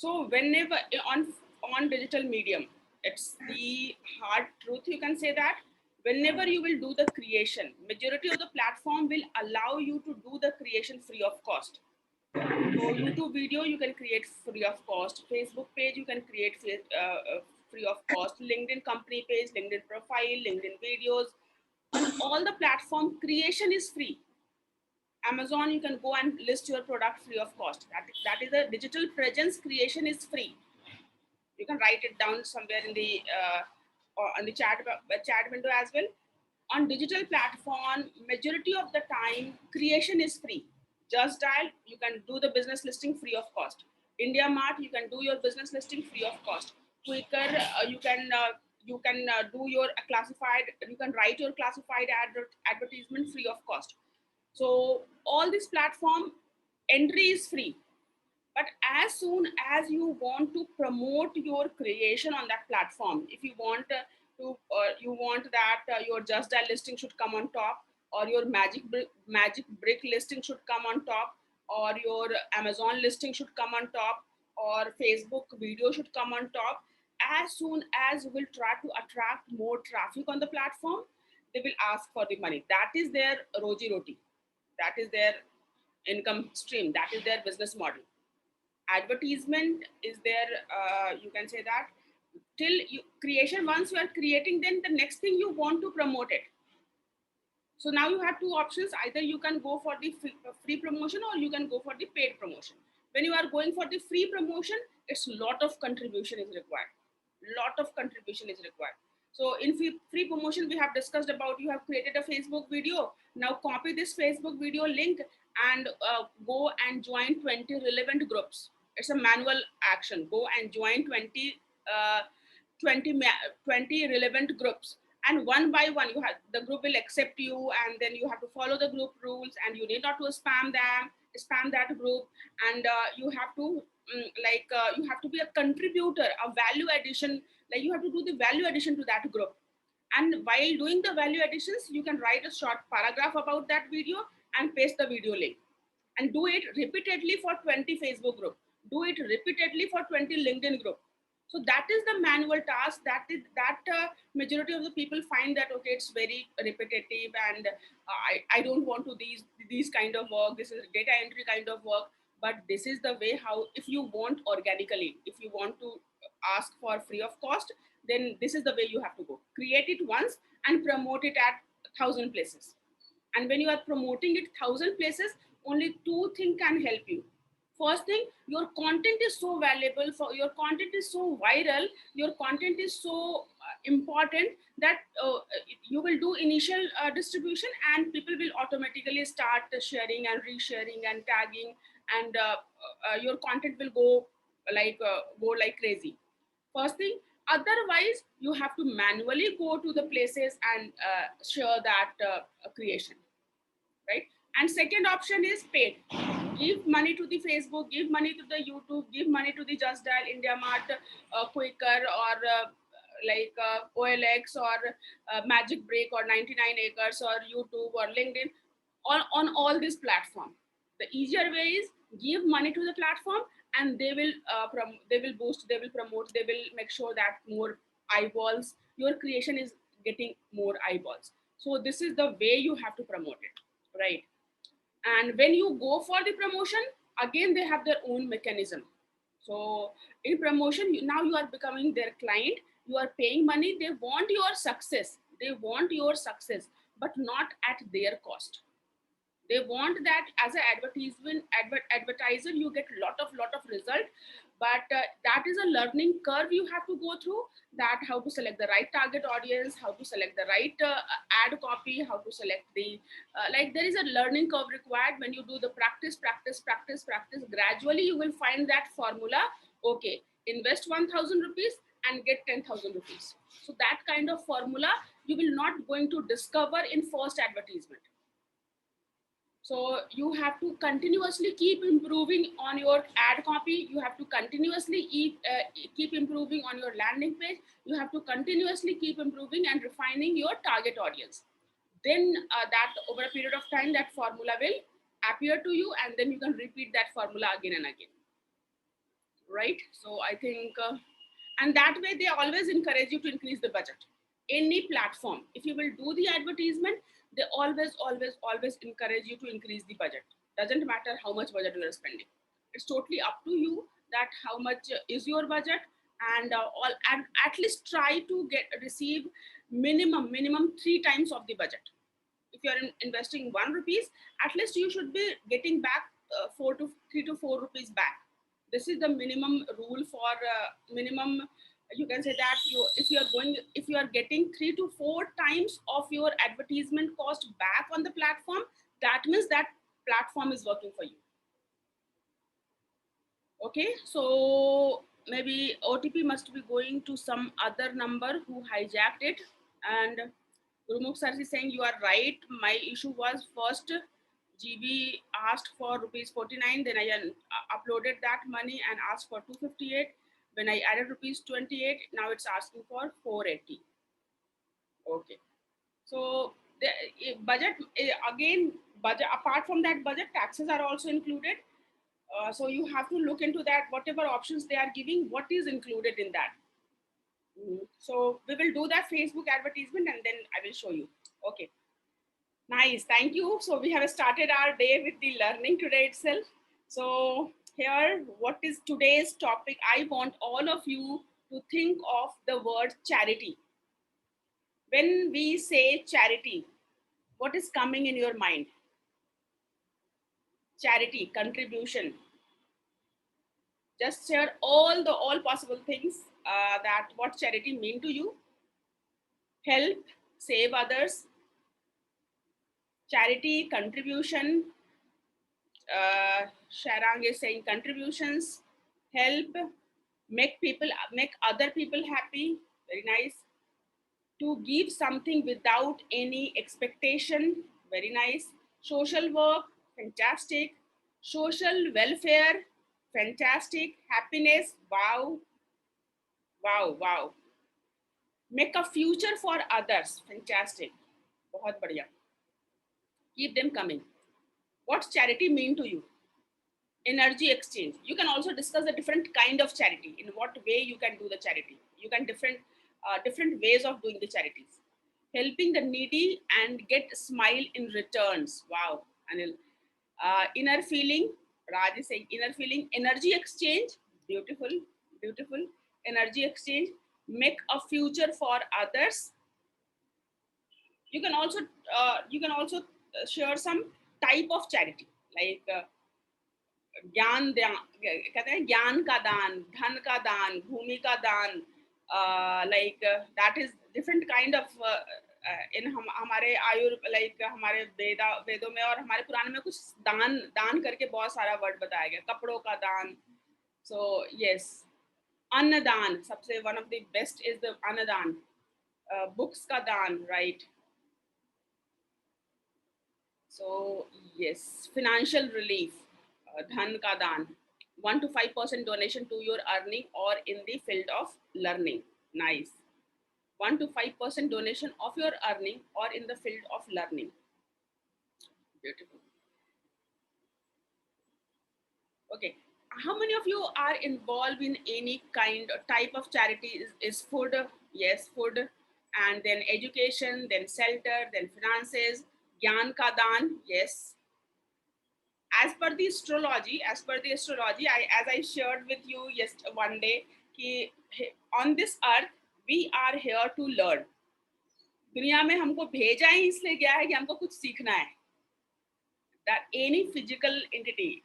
So whenever on digital medium, it's the hard truth, you can say that whenever you will do the creation, majority of the platform will allow you to do the creation free of cost. So YouTube video you can create free of cost, Facebook page you can create free of cost, LinkedIn company page, LinkedIn profile, LinkedIn videos. On all the platform, creation is free. Amazon, you can go and list your product free of cost. That is a digital presence creation is free. You can write it down somewhere in the or on the chat window as well. On digital platform, majority of the time creation is free. Just dial, you can do the business listing free of cost. India Mart, you can do your business listing free of cost. Quicker, you can do your classified, you can write your classified advertisement free of cost. So all this platform entry is free, but as soon as you want to promote your creation on that platform, if you want you want that your Just Dial listing should come on top, or your magic brick listing should come on top, or your Amazon listing should come on top, or Facebook video should come on top, as soon as you will try to attract more traffic on the platform, they will ask for the money. That is their roji roti, that is their income stream, that is their business model. Advertisement is there, you can say that till you creation, once you are creating, then the next thing you want to promote it. So now you have two options: either you can go for the free promotion, or you can go for the paid promotion. When you are going for the free promotion, it's lot of contribution is required, lot of contribution is required. So in free promotion, we have discussed about, you have created a Facebook video, now copy this Facebook video link and go and join 20 relevant groups. It's a manual action. Go and join 20 uh, 20 relevant groups, and one by one you have, the group will accept you, and then you have to follow the group rules, and you need not to spam that group. And you have to you have to be a contributor, a value addition, like you have to do the value addition to that group. And while doing the value additions, you can write a short paragraph about that video and paste the video link, and do it repeatedly for 20 Facebook group, do it repeatedly for 20 LinkedIn group. So that is the manual task, that is that majority of the people find that okay, it's very repetitive, and I don't want to these kind of work, this is data entry kind of work. But this is the way how, if you want organically, if you want to ask for free of cost, then this is the way you have to go. Create it once and promote it at 1,000 places. And when you are promoting it 1,000 places, only two things can help you. First thing, your content is so valuable, for your content is so viral, your content is so important, that you will do initial distribution, and people will automatically start sharing and resharing and tagging, and your content will go like crazy. First thing. Otherwise, you have to manually go to the places and share that creation, right? And second option is paid. Give money to the Facebook, give money to the YouTube, give money to the Just Dial, India Mart, Quicker, or OLX, or Magic Break, or 99 Acres, or YouTube, or LinkedIn, on all these platforms. The easier way is give money to the platform, and they will boost, they will promote, they will make sure that more eyeballs, your creation is getting more eyeballs. So this is the way you have to promote it, right? And when you go for the promotion, again they have their own mechanism. So in promotion, now you are becoming their client, you are paying money, they want your success, they want your success, but not at their cost. They want that as an advertiser you get lot of result, but that is a learning curve you have to go through, that how to select the right target audience, how to select the right ad copy, how to select the there is a learning curve required. When you do the practice, gradually you will find that formula. Okay, invest 1,000 rupees and get 10,000 rupees. So that kind of formula you will not going to discover in first advertisement. So you have to continuously keep improving on your ad copy, you have to continuously keep improving on your landing page, you have to continuously keep improving and refining your target audience. Then that over a period of time, that formula will appear to you, and then you can repeat that formula again and again, right? So I think, and that way they always encourage you to increase the budget. Any platform, if you will do the advertisement, they always encourage you to increase the budget. Doesn't matter how much budget you are spending. It's totally up to you that how much is your budget, and at least try to get receive minimum 3 times of the budget. If you are investing 1 rupees, at least you should be getting back 3 to 4 rupees back. This is the minimum rule for minimum. You can say that if you are getting 3 to 4 times of your advertisement cost back on the platform, that means that platform is working for you. Okay, so maybe OTP must be going to some other number who hijacked it. And Gurumukh sir is saying you are right. My issue was first GB asked for rupees 49, then I uploaded that money and asked for 258. When I added rupees 28, now it's asking for 480. Okay, so the budget again, budget apart from that budget, taxes are also included. So you have to look into that, whatever options they are giving, what is included in that. So we will do that Facebook advertisement and then I will show you. Okay, nice, thank you. So we have started our day with the learning today itself. So here, what is today's topic? I want all of you to think of the word charity. When we say charity, what is coming in your mind? Charity, contribution. Just share all possible things that what charity mean to you. Help, save others, charity, contribution. Sharang is saying contributions, help, make other people happy. Very nice. To give something without any expectation. Very nice. Social work, fantastic. Social welfare, fantastic. Happiness, wow, wow. Make a future for others, fantastic. बहुत बढ़िया. Keep them coming. What's charity mean to you? Energy exchange. You can also discuss the different kind of charity. In what way you can do the charity? You can different ways of doing the charities. Helping the needy and get smile in returns. Wow, Anil. Inner feeling. Raj is saying inner feeling. Energy exchange. Beautiful. Energy exchange. Make a future for others. You can also share some type of charity like ज्ञान कहते हैं ज्ञान का दान, धन का दान, भूमि का दान, like that is different kind of in हमारे लाइक हमारे वेदों में और हमारे पुराण में कुछ दान दान करके बहुत सारा वर्ड बताया गया. कपड़ों का दान. सो यस, अन्नदान सबसे one of the best is the अन्नदान. बुक्स का दान, right. So yes, financial relief, dhan ka daan, 1 to 5% donation to your earning or in the field of learning. Nice. 1 to 5% donation of your earning or in the field of learning. Beautiful. Okay. How many of you are involved in any kind or type of charity? Is food? Yes, food, and then education, then shelter, then finances. Gyan ka daan, yes. As per the astrology, as I shared with you yesterday one day, कि on this earth we are here to learn. दुनिया में हमको भेजा ही इसलिए गया है कि हमको कुछ सीखना है. That any physical entity,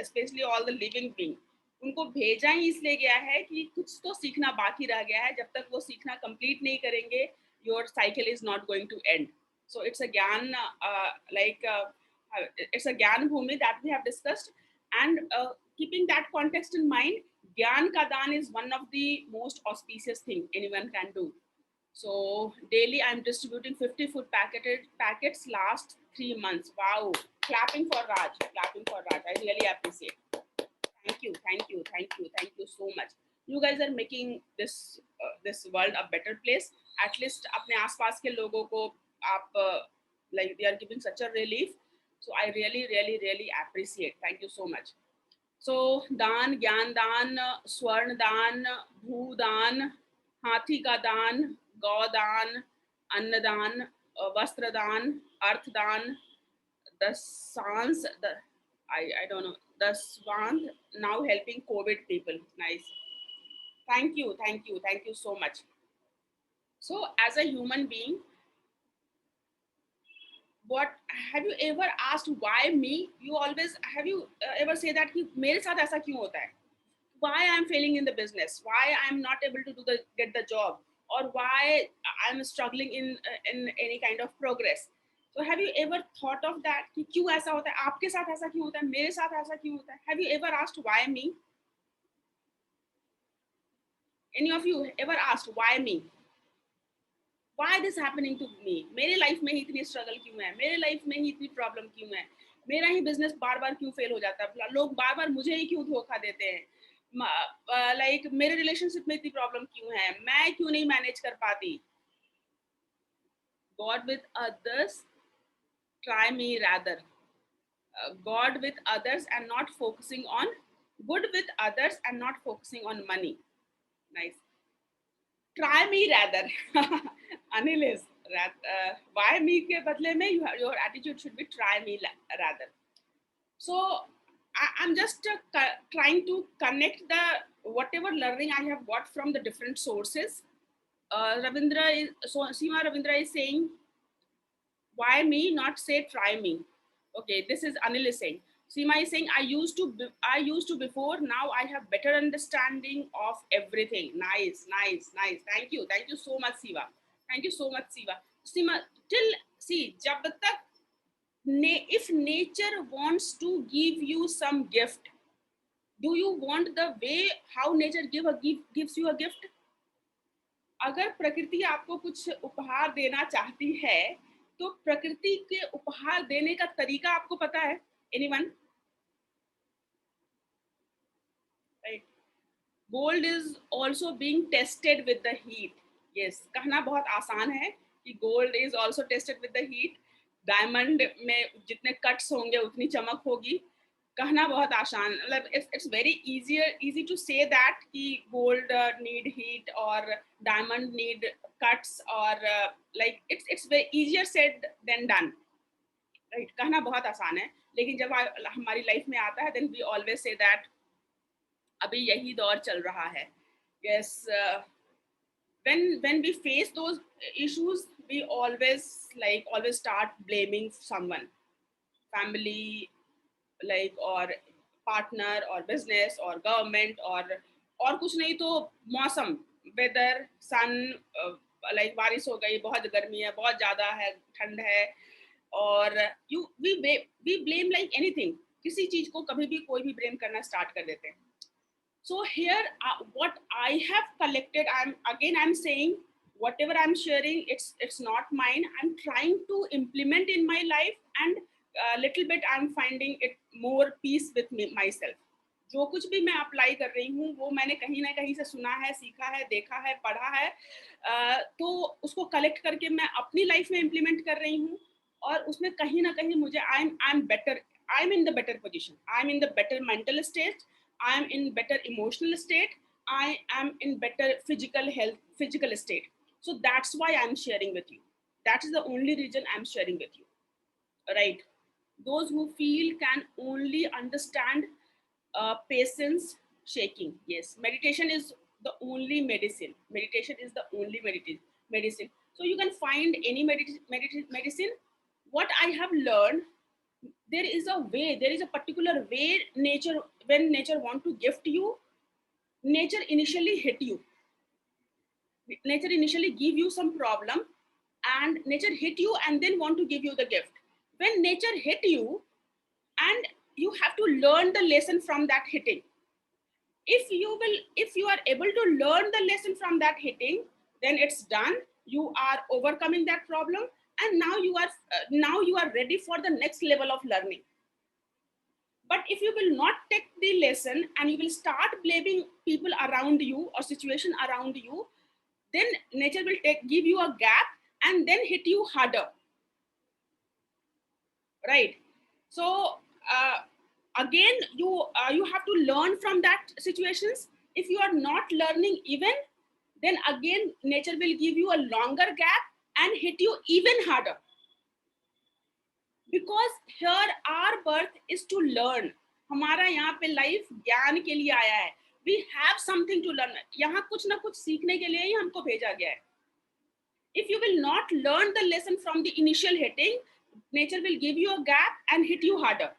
especially all the living being, उनको भेजा ही इसलिए गया है कि कुछ तो सीखना बाकी रह गया है. जब तक वो सीखना कंप्लीट नहीं करेंगे, your cycle is not going to end. So it's a gyan it's a gyan bhumi that we have discussed, and keeping that context in mind, gyan ka daan is one of the most auspicious thing anyone can do. So daily I'm distributing 50 food packets last 3 months. Wow. Clapping for Raj. I really appreciate. Thank you so much. You guys are making this world a better place. At least अपने आसपास के लोगों को आप like they are giving such a relief. So I really appreciate. Thank you so much. सो दान, ज्ञान दान, स्वर्ण दान, भूदान, हाथी का दान, गौदान, अन्नदान, वस्त्रदान, अर्थदान, the Sans, I don't know, the Swan now helping COVID people. Nice. Thank you so much. So, as a human being, what have you ever asked why me? You always have you ever say that कि मेरे साथ ऐसा क्यों होता है? Why I'm failing in the business? Why I'm not able to get the job? Or why I'm struggling in any kind of progress? So have you ever thought of that कि क्यों ऐसा होता है? आपके साथ ऐसा क्यों होता है? मेरे साथ ऐसा क्यों होता है? Have you ever asked why me? Any of you ever asked why me? Why this happening to me? मेरे लाइफ में ही इतनी स्ट्रगल क्यों है? मेरे लाइफ में ही इतनी प्रॉब्लम क्यों है? मेरा ही बिजनेस बार बार क्यों फेल हो जाता है? लोग बार बार मुझे ही क्यों धोखा देते हैं? लाइक मेरे रिलेशनशिप में इतनी प्रॉब्लम क्यों है? मैं क्यों नहीं मैनेज कर पाती? God with others, try me rather. God with others and not focusing on good with others and not focusing on money. Nice. Try me rather. Anil is why me के बदले में your attitude should be try me rather. So I'm just trying to connect the whatever learning I have got from the different sources. Seema Ravindra is saying, why me, not say try me. Okay, this is Anil is saying. Seema is saying, I used to before, now I have better understanding of everything. Nice, nice, nice. Thank you so much, Siva. Thank you so much, Siva. Seema, till, see, jab tak, if nature wants to give you some gift, do you want the way how nature gives you a gift? अगर प्रकृति आपको कुछ उपहार देना चाहती है तो प्रकृति के उपहार देने का तरीका आपको पता है? Anyone? Right. Gold is also being tested with the heat. Yes, कहना बहुत आसान है कि gold is also tested with the heat. Diamond में जितने कट्स होंगे उतनी चमक होगी. कहना बहुत आसान, मतलब it's very easy to say that कि गोल्ड नीड हीट और डायमंड नीड कट्स और like it's very easier said than done. Right, कहना बहुत आसान है, लेकिन जब हमारी लाइफ में आता है then we always say that अभी यही दौर चल रहा है. Yes, when we face those issues we always start blaming someone, family, like or partner or business or government और कुछ नहीं तो मौसम, वेदर, सन, लाइक बारिश हो गई, बहुत गर्मी है, बहुत ज्यादा है, ठंड है, और you we blame like anything. किसी चीज को कभी भी कोई भी ब्लेम करना स्टार्ट कर देते हैं. So here, what I have collected, I'm saying, whatever I'm sharing, it's not mine. I'm trying to implement in my life, and little bit I'm finding it more peace with me myself. जो कुछ भी मैं apply कर रही हूँ वो मैंने कहीं ना कहीं से सुना है, सीखा है, देखा है, पढ़ा है, तो उसको कलेक्ट करके मैं अपनी लाइफ में इम्प्लीमेंट कर रही हूँ, और उसमें कहीं ना कहीं मुझे I am better, I am in the better position, I am in the better mental state, I am in better emotional state, I am in better physical state. So that's why I'm sharing with you. That is the only reason I'm sharing with you. Right? Those who feel can only understand patience shaking. Yes, meditation is the only medicine. Meditation is the only medicine. So you can find any medicine. What I have learned, there is a particular way nature, when nature want to gift you, nature initially hit you, nature initially give you some problem, and nature hit you and then want to give you the gift. When nature hit you, and you have to learn the lesson from that hitting. If you are able to learn the lesson from that hitting, then it's done, you are overcoming that problem, and now you are ready for the next level of learning. But if you will not take the lesson and you will start blaming people around you or situation around you, then nature will give you a gap and then hit you harder. Right? So again, you have to learn from that situations. If you are not learning even, then again nature will give you a longer gap and hit you even harder. Because here our birth is to learn. हमारा यहाँ पे life ज्ञान के लिए आया है. We have something to learn. यहाँ कुछ ना कुछ सीखने के लिए ही हमको भेजा गया है. If you will not learn the lesson from the initial hitting, nature will give you a gap and hit you harder.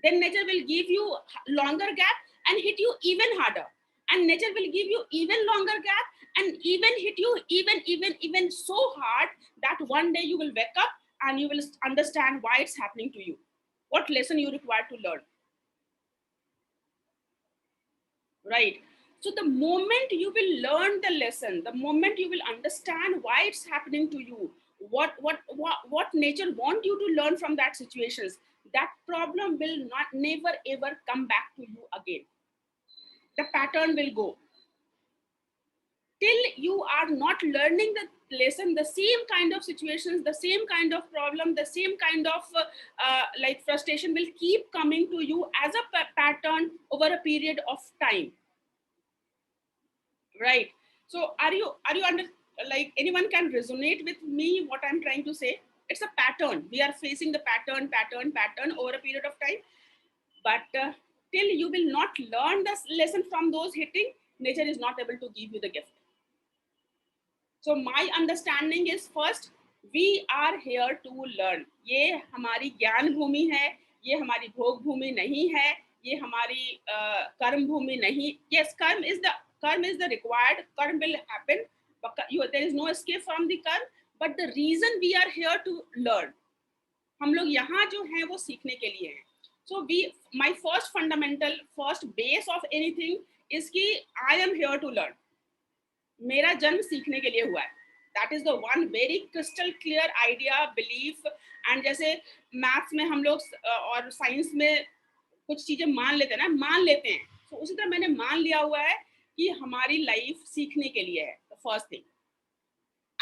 Then nature will give you longer gap and hit you even harder. And nature will give you even longer gap and even hit you even so hard that one day you will wake up and you will understand why it's happening to you. What lesson you require to learn. Right. So the moment you will learn the lesson, the moment you will understand why it's happening to you, what nature want you to learn from that situations, that problem will not never ever come back to you again. The pattern will go. Till you are not learning the lesson, the same kind of situations, the same kind of problem, the same kind of like frustration will keep coming to you as a pattern over a period of time. Right. So are you under, like, anyone can resonate with me what I'm trying to say? It's a pattern. We are facing the pattern over a period of time. But till you will not learn the lesson from those hitting, nature is not able to give you the gift. So my understanding is, first, we are here to learn. ये हमारी ज्ञान भूमि है, ये हमारी भोग भूमि नहीं है, ये हमारी कर्म भूमि नहीं. Yes, karma is the required. Karma will happen. There is no escape from the karma. But the reason we are here to learn. हम लोग यहाँ जो हैं वो सीखने के लिए हैं. So my first base of anything is कि I am here to learn. मेरा जन्म सीखने के लिए हुआ है. That is the one very crystal clear idea, belief. And जैसे मैथ्स में हम लोग और साइंस में कुछ चीजें मान लेते हैं ना, तो उसी तरह मैंने मान लिया हुआ है कि हमारी लाइफ सीखने के लिए है. The first thing.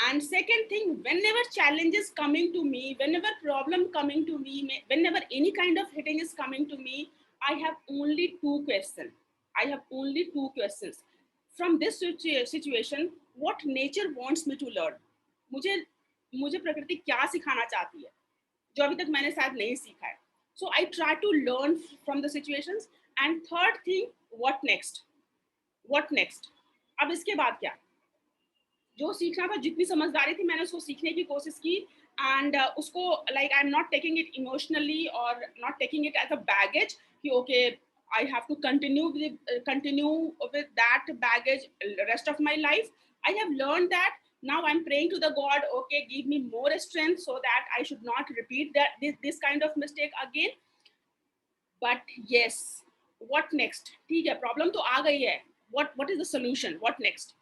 And second thing, whenever challenge is coming to me, whenever problem coming to me, whenever any kind of hitting is coming to me, I have only two questions. From this situation, what nature wants me to learn. मुझे प्रकृति क्या सिखाना चाहती है जो अभी तक मैंने शायद नहीं सीखा है. So I try to learn from the situations. And third thing, what next? अब इसके बाद क्या? जो सीखना था, जितनी समझदारी थी, मैंने उसको सीखने की कोशिश की. एंड उसको like I am not taking it emotionally और not taking it as a baggage कि okay I have to continue with that baggage rest of my life. I have learned that. Now I'm praying to the God, okay, give me more strength so that I should not repeat this kind of mistake again. But yes, what next? ठीक है, problem तो आ गई है. What is the solution? What next?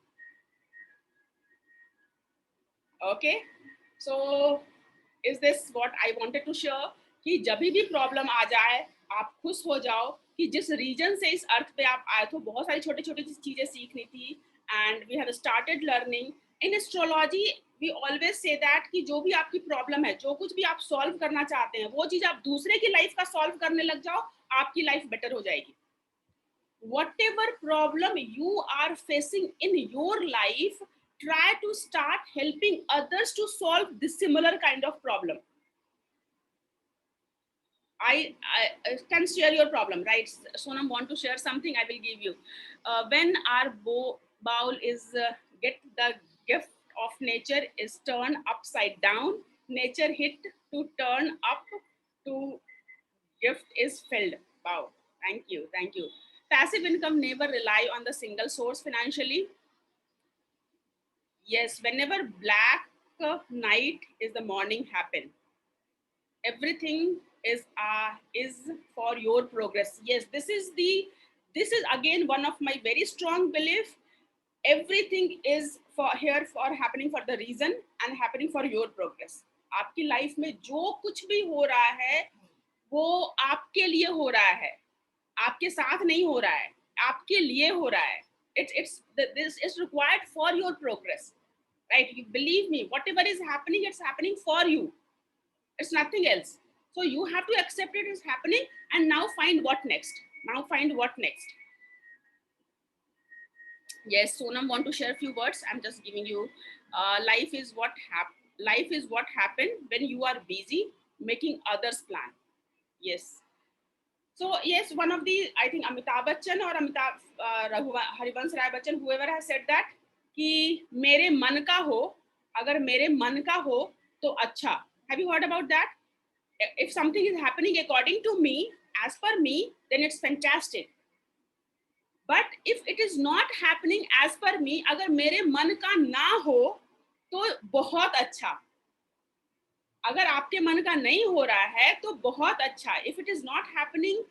Okay, so is this what I wanted to share? कि जब भी problem आ जाए, आप खुश हो जाओ कि जिस रीजन से इस अर्थ पे आप आए थे, बहुत सारी छोटी छोटी चीजें सीखनी थी. And we have started learning. In astrology we always say that कि जो भी आपकी प्रॉब्लम है, जो कुछ भी आप सॉल्व करना चाहते हैं, वो चीज आप दूसरे की लाइफ का सॉल्व करने लग जाओ, आपकी लाइफ बेटर हो जाएगी. Whatever problem you are facing in your life, try to start helping others to solve this similar kind of problem. I can share your problem, right? Sonam want to share something, I will give you. When our bowl is get the gift of nature is turned upside down, nature hit to turn up to gift is filled. Wow, thank you. Passive income never rely on the single source financially. Yes, whenever black night is the morning happen, everything is for your progress. Yes, this is again one of my very strong belief. Everything is for happening for the reason and happening for your progress. आपकी life में जो कुछ भी हो रहा है वो आपके लिए हो रहा है, आपके साथ नहीं हो रहा है, आपके लिए हो रहा है. This is required for your progress, right? You believe me, whatever is happening, it's happening for you. It's nothing else. So you have to accept it is happening and now find what next. Yes, Sonam want to share a few words. I'm just giving you. Life is what life is what happened when you are busy making others plan. Yes. So yes, one of the, I think Amitabh Bachchan or Harivansh Rai Bachchan, whoever has said that कि मेरे मन का हो, अगर मेरे मन का हो तो अच्छा. Have you heard about that? If something is happening according to me, as per me, then it's fantastic. But if it is not happening as per me, अगर मेरे मन का ना हो तो बहुत अच्छा. अगर आपके मन का नहीं हो रहा है तो बहुत अच्छा. If it is not happening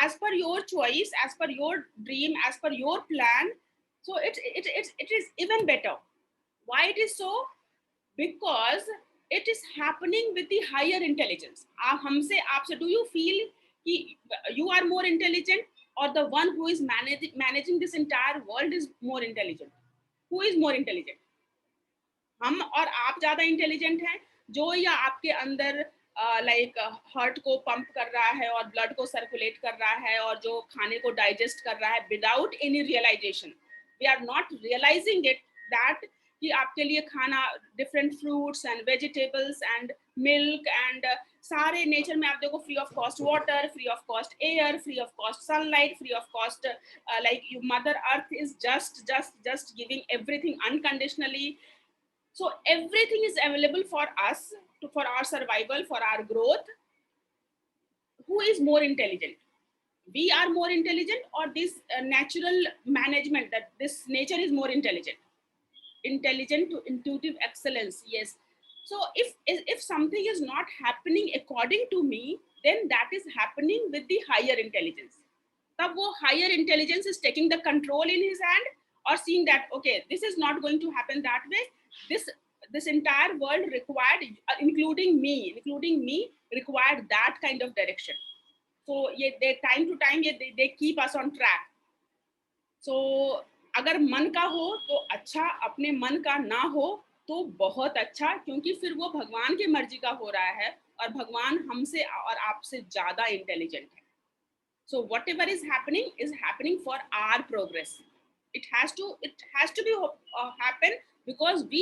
as per your choice, as per your dream, as per your plan, so it is even better. Why it is so? Because it is happening with the higher intelligence. आप हमसे आपसे, do you feel कि you are more intelligent, or the one who is managing this entire world is more intelligent? Who is more intelligent? हम और आप ज्यादा intelligent हैं, जो या आपके अंदर लाइक हार्ट को पंप कर रहा है और ब्लड को सर्कुलेट कर रहा है और जो खाने को डाइजेस्ट कर रहा है without any realisation. We are not realising it that कि आपके लिए खाना different fruits and vegetables and milk and सारे नेचर में आप देखो, free of cost water, free of cost air, free of cost sunlight, free of cost like you mother earth is just giving everything unconditionally. So everything is available for us for our survival, for our growth. Who is more intelligent? We are more intelligent, or this natural management, that this nature is more intelligent? Intelligent to intuitive excellence. Yes. So if something is not happening according to me, then that is happening with the higher intelligence. तब वो higher intelligence is taking the control in his hand, or seeing that okay, this is not going to happen that way. This entire world required, including me, required that kind of direction. So ये they time to time they keep us on track. So अगर मन का हो तो अच्छा, अपने मन का ना हो तो बहुत अच्छा, क्योंकि फिर वो भगवान की मर्जी का हो रहा है और भगवान हमसे और आपसे ज्यादा इंटेलिजेंट है. So whatever is happening for our progress. It has to be happen because we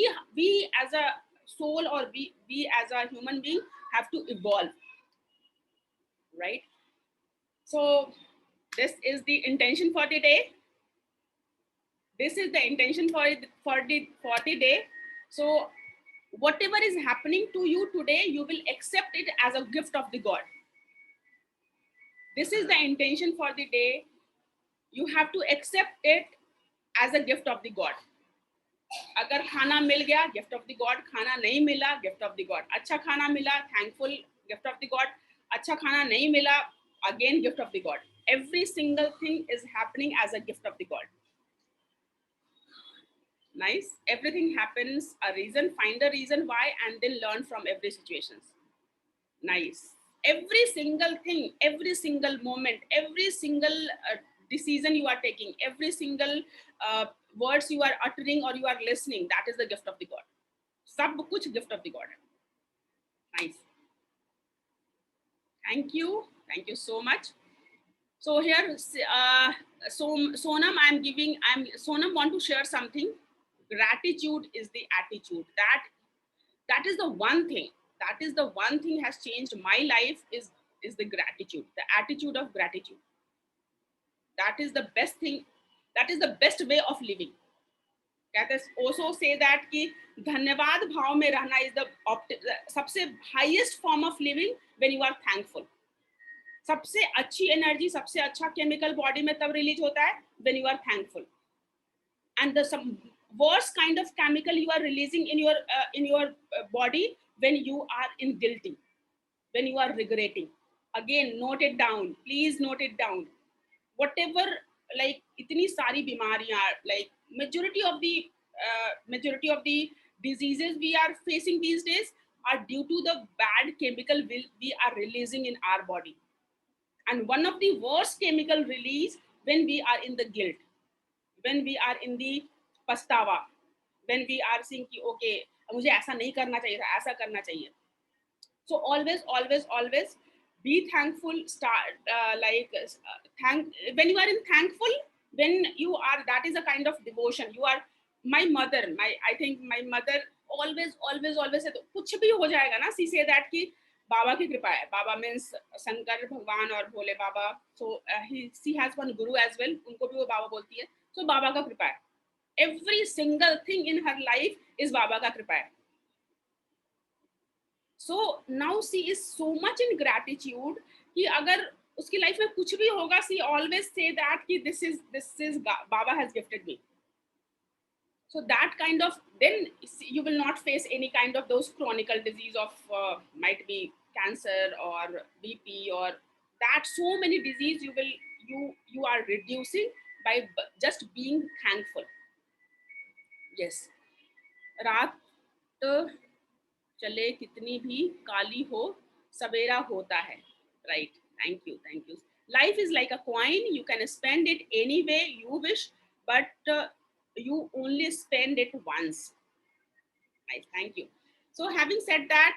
as a soul, or we as a human being have to evolve, right? So this is the intention for the day. This is the intention for the day. So whatever is happening to you today, you will accept it as a gift of the God. This is the intention for the day. You have to accept it as a gift of the God. अगर खाना मिल गया, gift of the God. खाना नहीं मिला, gift of the God. अच्छा खाना मिला, thankful, gift of the God. अच्छा खाना नहीं मिला, again gift of the God. Every single thing is happening as a gift of the God. Nice. Everything happens a reason. Find a reason why, and then learn from every situation. Nice. Every single thing, every single moment, every single decision you are taking, every single words you are uttering or you are listening, that is the gift of the God. सब कुछ gift of the God. Nice. Thank you so much. So here, Sonam, Sonam want to share something. Gratitude is the attitude. That is the one thing. That is the one thing has changed my life, is the gratitude, the attitude of gratitude. That is the best thing. That is the best way of living. That is also say that कि धन्यवाद भाव में रहना is the सबसे highest form of living when you are thankful. सबसे अच्छी energy, सबसे अच्छा केमिकल बॉडी में तब रिलीज होता है when you are thankful. And the some worst kind of chemical you are releasing in your body when you are in guilty, when you are regretting. Again, note it down. Please note it down. Whatever, like itni sari bimariyan, like majority of the diseases we are facing these days are due to the bad chemical we are releasing in our body. And one of the worst chemical release when we are in the guilt, when we are in the पछतावा, when we are saying कि okay, मुझे ऐसा नहीं करना चाहिए था, ऐसा करना चाहिए. So always be thankful. Start when you are in thankful, when you are, that is a kind of devotion. You are my mother, I think my mother always said कुछ भी हो जाएगा ना, she say that कि बाबा की कृपा है. बाबा means Shankar भगवान और भोले बाबा. So she has one guru as well, उनको भी वो बाबा बोलती है. So बाबा का कृपा है. Every single thing in her life is बाबा का कृपा है. So now she is so much in gratitude कि अगर उसकी लाइफ में कुछ भी होगा, she always say that कि this is Baba has gifted me. So that kind of, then you will not face any kind of those chronic disease of might be cancer or BP or that, so many disease you are reducing by just being thankful. Yes. रात चले कितनी भी काली हो, सवेरा होता है. Right. Thank you. Life is like a coin. You can spend it any way you wish, but you only spend it once. Right. Thank you. So having said that,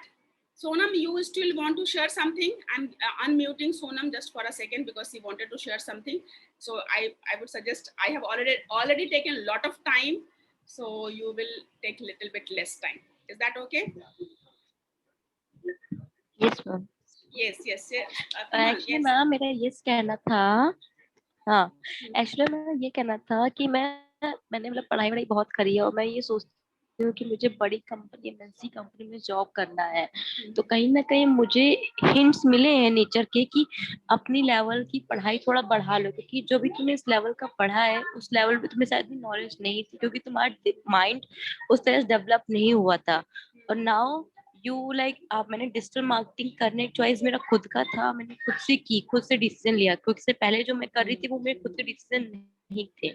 Sonam, you still want to share something? I'm unmuting Sonam just for a second because he wanted to share something. So I would suggest, I have already taken a lot of time, so you will take a little bit less time. Is that okay? Yes, ma'am. Yes. Actually, ma'am मेरा ये कहना था, हाँ, actually मैं ये कहना था कि मैंने मतलब पढ़ाई बहुत करी है और मैं ये सोचती हूँ कि मुझे बड़ी कंपनी, एमएनसी कंपनी में जॉब करना है. तो कहीं ना कहीं मुझे हिंट्स मिले हैं नेचर के कि अपनी लेवल की पढ़ाई थोड़ा बढ़ा लो, क्योंकि जो भी तुमने इस लेवल का पढ़ा है उस लेवल पे तुम्हें शायद नॉलेज नहीं थी, क्योंकि तुम्हारा माइंड उस तरह से डेवलप नहीं हुआ था. और नाउ यू लाइक मैंने डिजिटल मार्केटिंग करने की चॉइस मेरा खुद का था, मैंने खुद से की, खुद से डिसीजन लिया, क्योंकि से पहले जो मैं कर रही थी वो मेरे खुद के डिसीजन नहीं थे.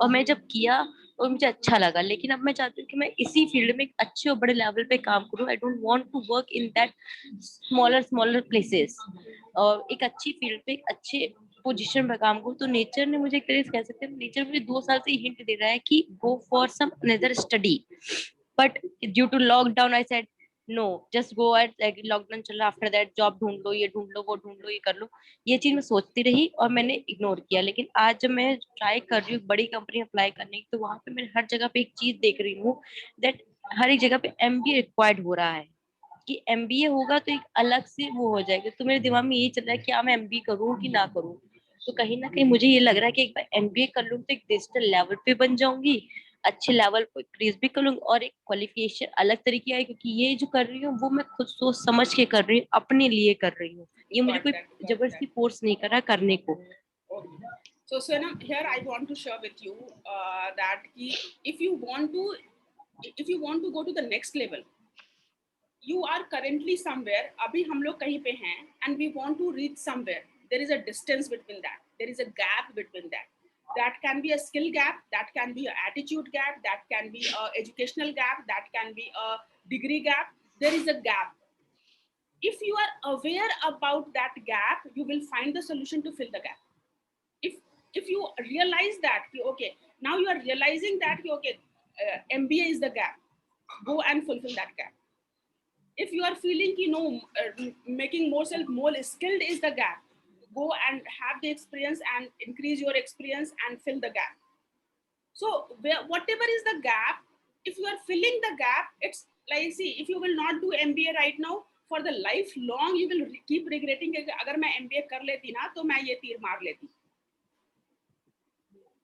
और मैं जब किया और मुझे अच्छा लगा, लेकिन अब मैं चाहती हूँ कि मैं इसी फील्ड में एक अच्छे और बड़े लेवल पे काम करूँ. I don't want to work in that smaller places, और एक अच्छी फील्ड पे एक अच्छे पोजीशन पे काम करूँ. तो नेचर ने मुझे एक तरह से कह सकते हैं, नेचर मुझे 2 साल से हिंट दे रहा है कि go for some another study, but due to lockdown I said no, just go at, like lockdown चल रहा, आफ्टर दैट जॉब ढूंढ लो, ये ढूंढ लो, वो ढूंढ लो, ये कर लो. ये चीज मैं सोचती रही और मैंने इग्नोर किया. लेकिन आज जब मैं ट्राई कर रही हूँ बड़ी कंपनी अप्लाई करने की, तो वहां पे मैं हर जगह पे एक चीज देख रही हूँ, दैट हर एक जगह पे एमबीए रिक्वायर्ड हो रहा है, कि एमबीए होगा तो एक अलग से वो हो जाएगा. तो मेरे दिमाग में यही चल रहा है कि मैं एमबीए करूँ कि ना करूँ. तो कहीं ना कहीं मुझे ये लग रहा है कि एक बार एमबीए कर लूँ तो एक डिजिटल लेवल पे बन जाऊंगी, अच्छे लेवल को इंक्रीज भी कर लूंगी, और एक क्वालिफिकेशन अलग तरीके है, क्योंकि ये जो कर रही हूँ वो मैं खुद सोच समझ के कर रही हूँ, अपने लिए कर रही हूँ. ये मुझे कोई जबरदस्ती फोर्स नहीं कर रहा करने को. So Sonam, here I want to share with you that if you want to go to the next level, you are currently somewhere, abhi hum log kahin pe hain, and we want to reach somewhere. There is a distance between that. There is a gap between that. That can be a skill gap, that can be an attitude gap, that can be a educational gap, that can be a degree gap. There is a gap. If you are aware about that gap, you will find the solution to fill the gap. If you realize that okay, now you are realizing that okay, MBA is the gap, go and fulfill that gap. If you are feeling making more skilled is the gap, go and have the experience and increase your experience and fill the gap. So whatever is the gap, if you are filling the gap, it's like, see, if you will not do MBA right now, for the lifelong you will keep regretting कि अगर मैं MBA कर लेती ना तो मैं ये तीर मार लेती.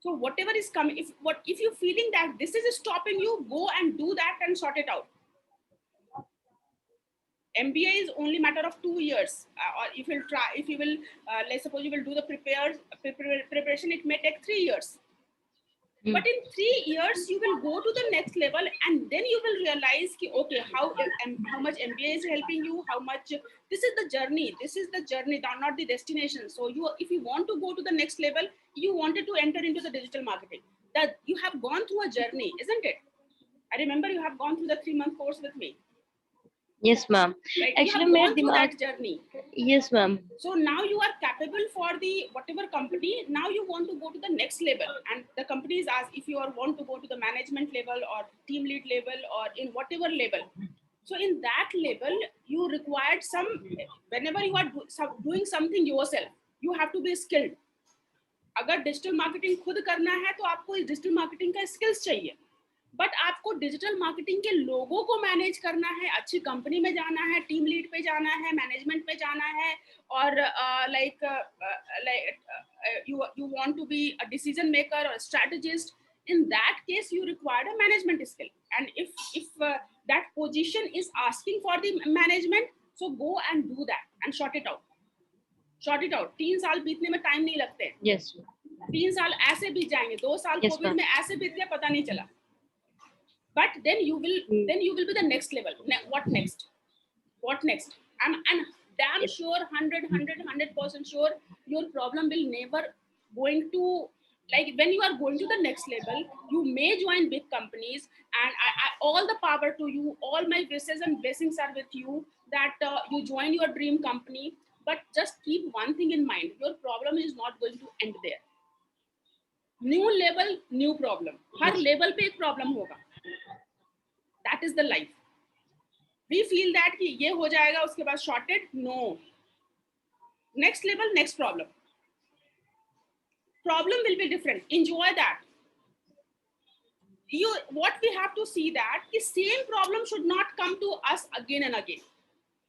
So whatever is coming, if you're feeling that this is stopping you, go and do that and sort it out. MBA is only matter of 2 years, or if you will, let's suppose you will do the preparation, it may take 3 years. But in 3 years, you will go to the next level, and then you will realize ki, okay, how much MBA is helping you, how much, this is the journey, not the destination. So if you want to go to the next level, you wanted to enter into the digital marketing, that you have gone through a journey, isn't it? I remember you have gone through the 3-month course with me. Yes, ma'am. Right? Actually, you have gone through that journey. Yes, ma'am. So now you are capable for the whatever company. Now you want to go to the next level, and the companies ask if you want to go to the management level or team lead level or in whatever level. So in that level, you required whenever you are doing something yourself, you have to be skilled. अगर digital marketing खुद करना है तो आपको इस digital marketing का skills चाहिए, but आपको डिजिटल मार्केटिंग के लोगों को मैनेज करना है, अच्छी कंपनी में जाना है, टीम लीड पे जाना है, मैनेजमेंट पे जाना है, और you want to be a decision maker or a strategist. In that case you require a management skill, and if that position is asking for the management, so go and do that and sort it out. 3 साल बीतने में time नहीं लगते। yes 3 साल ऐसे बीत जाएंगे, 2 साल Yes, कोविड ma'am. में ऐसे बीत गया, पता नहीं चला। But then you will be the next level. What next? I'm damn sure 100% sure your problem will never going to, like, when you are going to the next level, you may join big companies, and I all the power to you, all my wishes and blessings are with you, that you join your dream company. But just keep one thing in mind, your problem is not going to end there. New level, new problem. Her level पे एक problem होगा. That is the life. We feel that कि ये हो जाएगा उसके बाद sorted. No. Next level, next problem. Problem will be different. Enjoy that. What we have to see that the same problem should not come to us again and again.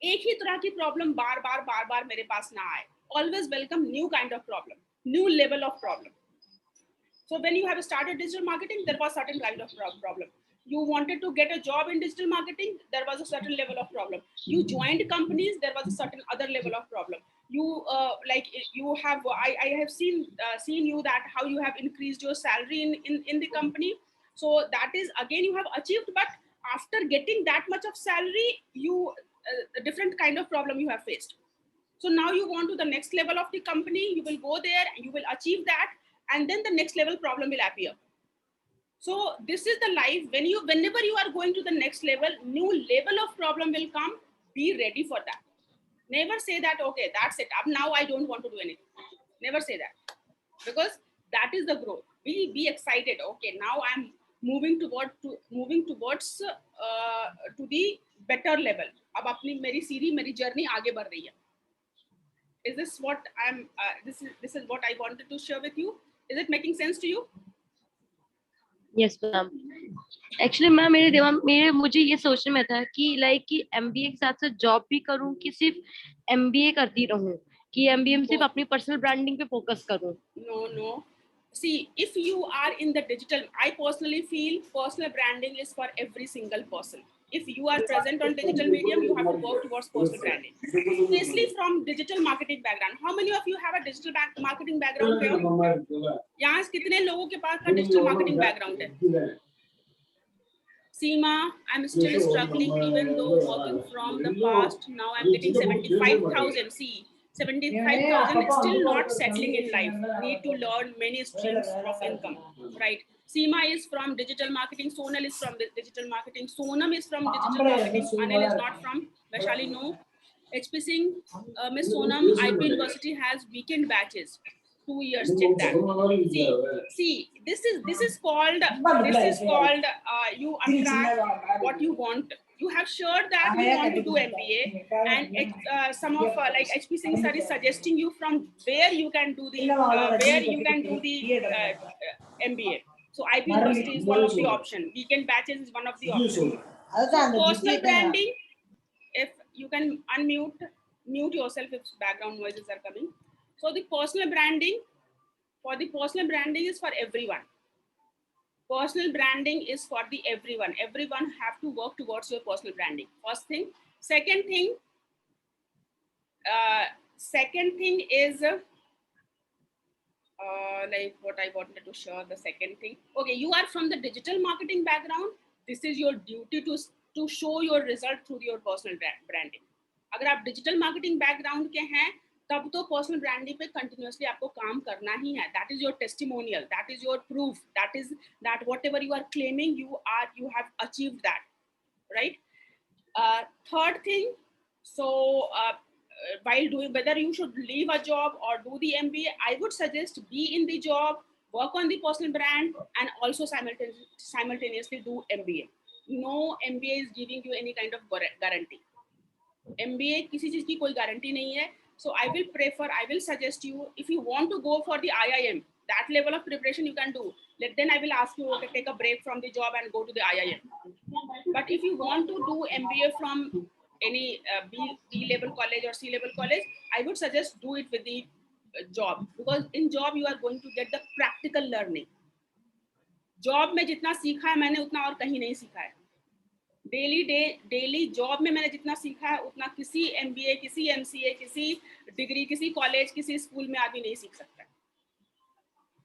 एक ही तरह की problem बार बार मेरे पास ना आए. Always welcome new kind of problem, new level of problem. So when you have started digital marketing, there was certain kind of problem. You wanted to get a job in digital marketing, there was a certain level of problem. You joined companies, there was a certain other level of problem. You I have seen you that how you have increased your salary in the company. So that is again you have achieved, but after getting that much of salary, you a different kind of problem you have faced. So now you want to the next level of the company, you will go there and you will achieve that, and then the next level problem will appear. So this is the life. Whenever you are going to the next level, new level of problem will come. Be ready for that. Never say that, okay, that's it, now I don't want to do anything. Never say that, because that is the growth. Be excited. Okay, now I'm moving towards to the better level. अब अपनी मेरी सीढ़ी, मेरी journey आगे बढ़ रही है. Is this what this is what I wanted to share with you? Is it making sense to you? yes ma'am. Actually ma'am मुझे ये सोचने में था कि लाइक कि एमबीए के साथ साथ जॉब भी करूं कि सिर्फ एमबीए करती रहूं, कि एमबीए में सिर्फ अपनी पर्सनल ब्रांडिंग पे फोकस करूं. No. See, if you are in the digital, I personally feel personal branding is for every single person. If you are present on digital medium, you have to work towards personal branding. Especially from digital marketing background. How many of you have a digital marketing background here? यहाँ कितने लोगों के पास का digital marketing background है? Seema, I'm still struggling, even though working from the past. Now I'm getting 75,000. See, 75,000 is still not settling in life. Need to learn many streams of income, right? Seema is from digital marketing. Sonal is from digital marketing. Sonam is from digital marketing. Anil is not from. Vaishali, no. HP Singh, Miss Sonam, IP University has weekend batches. 2 years. Check that. See, this is called you attract what you want. You have shared that you want to do MBA, and some of like HP Singh sir is suggesting you from where you can do the MBA. So IP University is one of the option. Weekend batches is one of the option. So personal branding. If you can mute yourself if background noises are coming. So the personal branding is for everyone. Personal branding is for the everyone. Everyone have to work towards your personal branding. First thing. Second thing is like what I wanted to share. The second thing. Okay, you are from the digital marketing background. This is your duty to show your result through your personal branding. अगर आप digital marketing background के हैं, तब तो personal branding पे continuously आपको काम करना ही है. That is your testimonial. That is your proof. That is that whatever you are claiming, you have achieved that, right? Third thing, so while doing, whether you should leave a job or do the MBA, I would suggest be in the job, work on the personal brand, and also simultaneously do MBA. No MBA is giving you any kind of guarantee. MBA किसी चीज की कोई guarantee नहीं है. So I will suggest you, if you want to go for the IIM, that level of preparation you can do. Then I will ask you, okay, take a break from the job and go to the IIM. But if you want to do MBA from any B level college or C level college, I would suggest do it with the job, because in job you are going to get the practical learning. Job में जितना सीखा है मैंने उतना और कहीं नहीं सीखा है. डेली जॉब में मैंने जितना सीखा है उतना किसी MBA, किसी MCA, किसी डिग्री, किसी कॉलेज, किसी स्कूल में आदमी नहीं सीख सकता.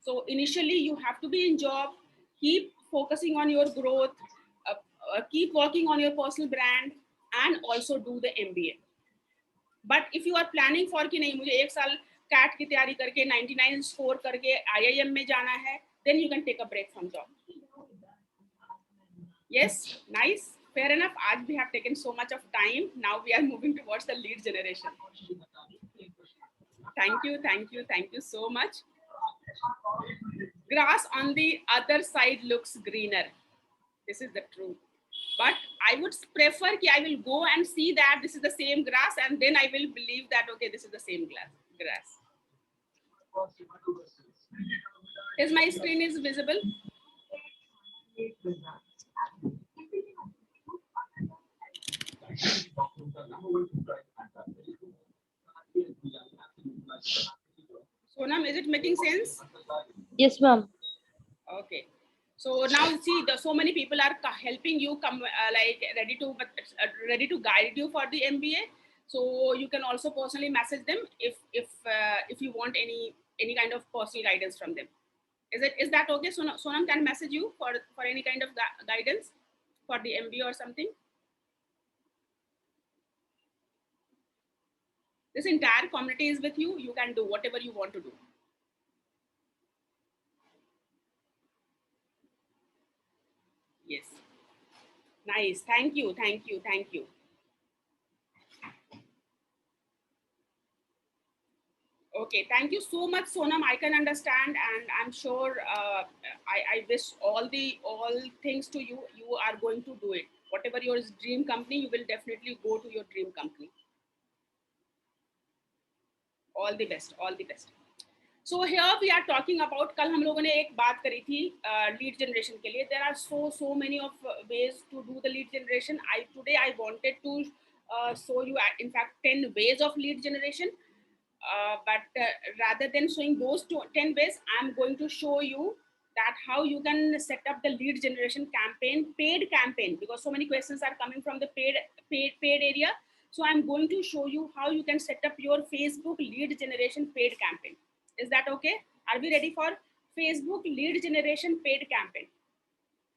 So initially you have to be in job, keep focusing on your growth, keep working on your personal brand, and also do the MBA. But if you are planning for कि नहीं मुझे 1 साल CAT की तैयारी करके 99 score करके IIM में जाना है, then you can take a break from job. Yes, nice, fair enough. आज we have taken so much of time. Now we are moving towards the lead generation. Thank you so much. Grass on the other side looks greener. This is the truth. But I would prefer that I will go and see that this is the same grass, and then I will believe that, okay, this is the same grass. Is my screen is visible? Sonam, is it making sense? Yes, ma'am. Okay. So now see, so many people are helping you come like ready to guide you for the MBA. So you can also personally message them if you want any kind of personal guidance from them. Is that okay? Sonam can message you for any kind of guidance for the MBA or something. This entire community is with you. You can do whatever you want to do. Yes. Nice. Thank you. Okay. Thank you so much, Sonam. I can understand, and I'm sure I wish all things to you. You are going to do it. Whatever your dream company, you will definitely go to your dream company. All the best. So here we are talking about, कल हम लोगों ने एक बात करी थी lead generation के लिए. There are so many of ways to do the lead generation. Today I wanted to show you in fact 10 ways of lead generation. But rather than showing those 10 ways, I'm going to show you that how you can set up the lead generation campaign, paid campaign, because so many questions are coming from the paid area. So I'm going to show you how you can set up your Facebook lead generation paid campaign. Is that okay? Are we ready for Facebook lead generation paid campaign?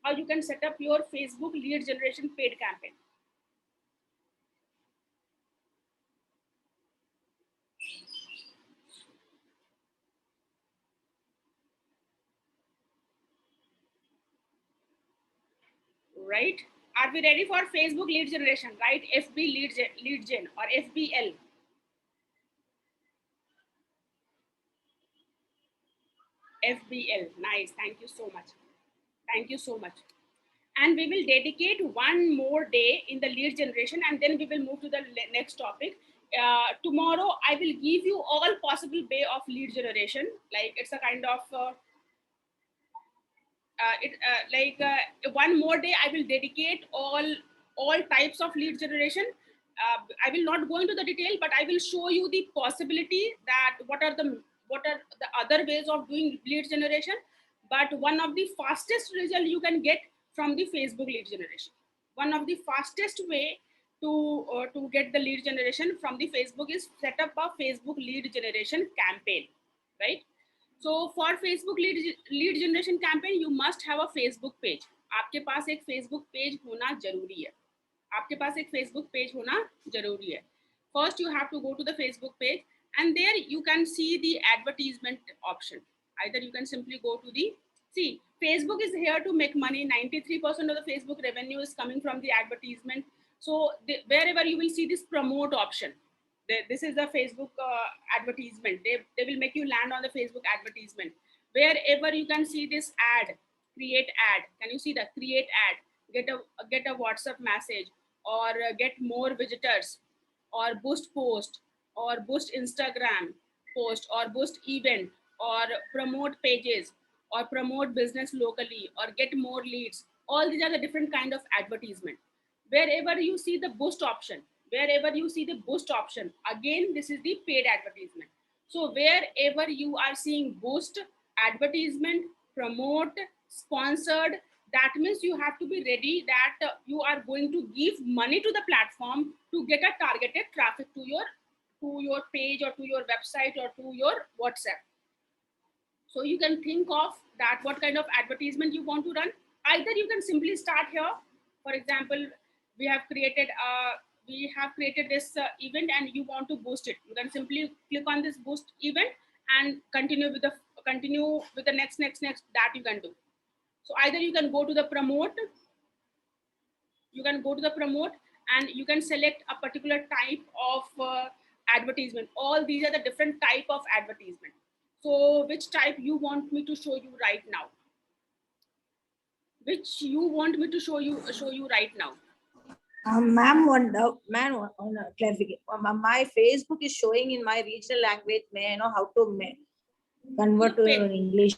How you can set up your Facebook lead generation paid campaign? Right? Are we ready for Facebook lead generation? Right? FB lead gen or FBL. FBL. Nice. Thank you so much. And we will dedicate one more day in the lead generation, and then we will move to the next topic. Tomorrow, I will give you all possible way of lead generation. Like it's a kind of one more day I will dedicate all types of lead generation. I will not go into the detail, but I will show you the possibility that what are the other ways of doing lead generation. But one of the fastest result you can get from the Facebook lead generation. One of the fastest way to get the lead generation from the Facebook is set up a Facebook lead generation campaign, right? So for Facebook lead generation campaign, you must have a Facebook page. आपके पास एक Facebook page होना जरूरी है. आपके पास एक Facebook page होना जरूरी है. First, you have to go to the Facebook page, and there you can see the advertisement option. Either you can simply go to see, Facebook is here to make money. 93% of the Facebook revenue is coming from the advertisement. So wherever you will see this promote option, this is the Facebook advertisement. They will make you land on the Facebook advertisement. Wherever you can see this ad, create ad. Can you see the create ad? Get a WhatsApp message, or get more visitors, or boost post, or boost Instagram post, or boost event, or promote pages or promote business locally or get more leads. All these are the different kind of advertisement. Wherever you see the boost option, again, this is the paid advertisement. So wherever you are seeing boost, advertisement, promote, sponsored, that means you have to be ready that you are going to give money to the platform to get a targeted traffic to your page or to your website or to your WhatsApp. So you can think of that what kind of advertisement you want to run. Either you can simply start here. For example, we have created this event and you want to boost it. You can simply click on this boost event and continue with the next that you can do. So either you can go to the promote, and you can select a particular type of advertisement. All these are the different type of advertisement. So which type you want me to show you right now? Which you want me to show you right now? Ma'am, one doubt, clarification. My Facebook is showing in my regional language. May I know how to convert to English?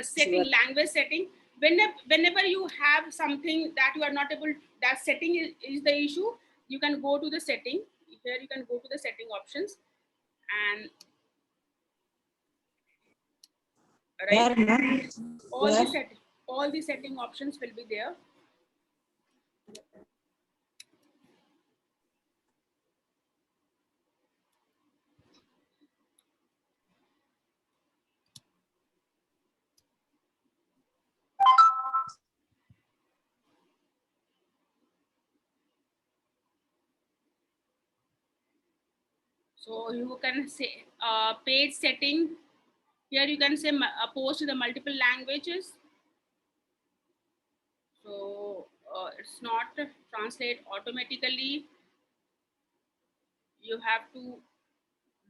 Setting, language setting. Whenever you have something that you are not able, that setting is the issue, you can go to the setting. Here you can go to the setting options and right. All the setting options will be there. So you can say page setting. Here you can say post to the multiple languages. So it's not translate automatically. You have to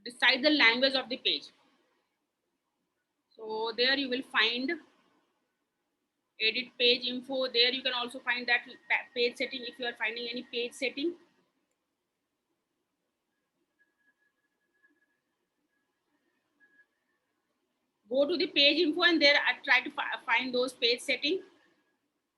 decide the language of the page. So there you will find edit page info. There you can also find that page setting if you are finding any page setting. Go to the page info and there try to find those page setting.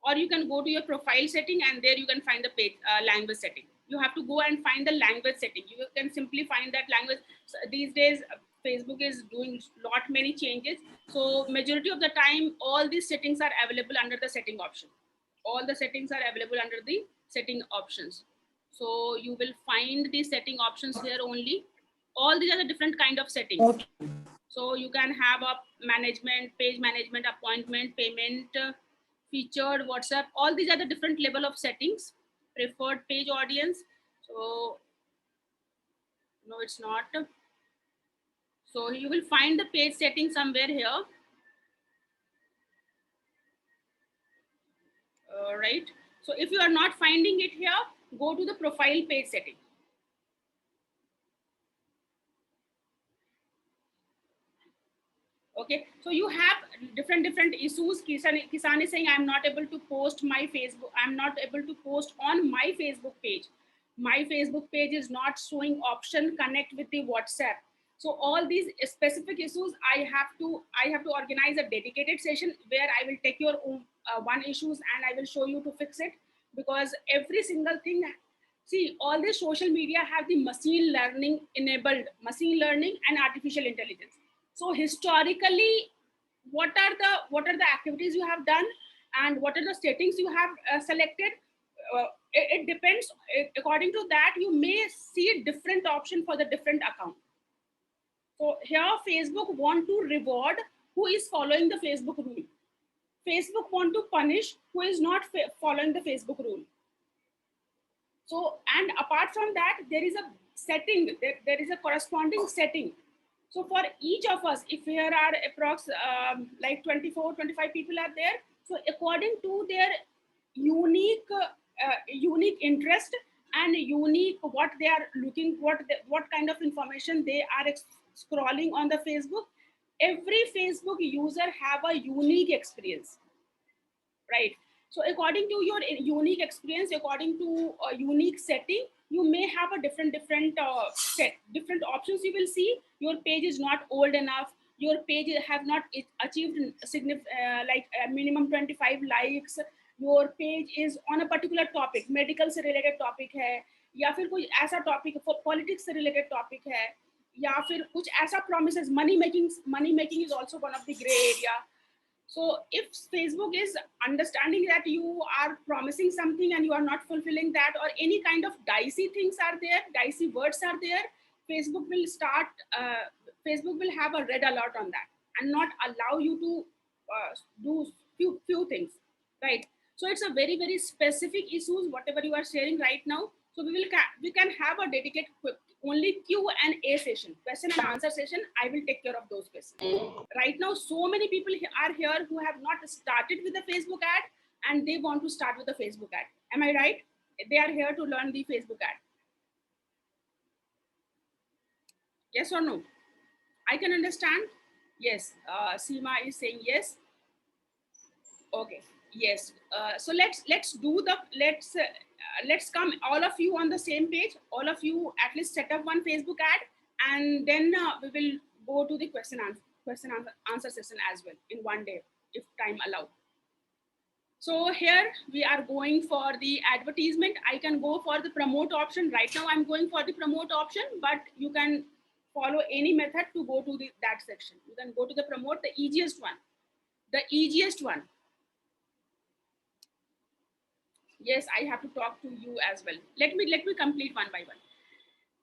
Or you can go to your profile setting and there you can find the page language setting. You have to go and find the language setting. You can simply find that language. So these days, Facebook is doing many changes. So majority of the time, all these settings are available under the setting option. All the settings are available under the setting options. So you will find the setting options here only. All these are the different kind of settings. Okay. So you can have a management, page management, appointment, payment, featured, WhatsApp. All these are the different level of settings. Preferred page audience. So no, it's not. So you will find the page setting somewhere here. Right. So if you are not finding it here, go to the profile page setting. Okay, so you have different issues. Kisan is saying I'm not able to post my Facebook. I'm not able to post on my Facebook page. My Facebook page is not showing option connect with the WhatsApp. So all these specific issues, I have to organize a dedicated session where I will take your own one issues and I will show you to fix it, because every single thing. See, all the social media have the machine learning enabled, machine learning and artificial intelligence. So historically, what are the activities you have done and what are the settings you have selected? It depends. According to that, you may see different option for the different account. So here, Facebook want to reward who is following the Facebook rule. Facebook want to punish who is not following the Facebook rule. So, and apart from that, there is a setting, there is a corresponding setting. So for each of us, if here are approx like 24, 25 people are there, so according to their unique interest and unique what they are looking, what kind of information they are scrolling on the Facebook, every Facebook user have a unique experience, right? So according to your unique experience, according to a unique setting, you may have a different options. You will see your page is not old enough, your page have not achieved like minimum 25 likes, your page is on a particular topic, medical से related topic है, या फिर कोई ऐसा topic politics से related topic है, या फिर कुछ ऐसा promises, money making is also one of the gray area. So if Facebook is understanding that you are promising something and you are not fulfilling that, or any kind of dicey things are there, dicey words are there, Facebook will have a red alert on that and not allow you to do few things, right? So it's a very, very specific issues, whatever you are sharing right now. So we can have a dedicated only Q&A session, question and answer session. I will take care of those questions. Right now, so many people are here who have not started with the Facebook ad and they want to start with the Facebook ad. Am I right? They are here to learn the Facebook ad. Yes or no? I can understand. Yes, Seema is saying yes. Okay, yes. So let's come all of you on the same page. All of you at least set up one Facebook ad, and then we will go to the question answer session as well in one day if time allow. So here we are going for the advertisement. I can go for the promote option. Right now I'm going for the promote option, but you can follow any method to go to that section. You can go to the promote, the easiest one. The easiest one. Yes, I have to talk to you as well. Let me complete one by one.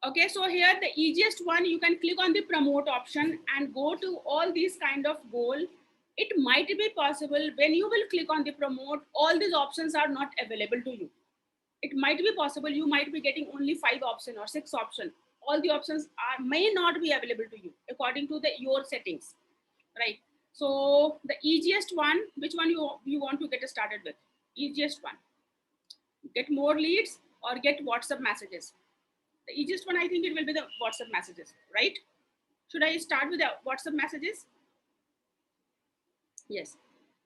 Okay, so here the easiest one, you can click on the promote option and go to all these kind of goal. It might be possible when you will click on the promote, all these options are not available to you. It might be possible you might be getting only 5 options or 6 options. All the options may not be available to you according to your settings, right? So the easiest one, which one you want to get started with? Easiest one. Get more leads or get WhatsApp messages. The easiest one, I think it will be the WhatsApp messages, right? Should I start with the WhatsApp messages? Yes.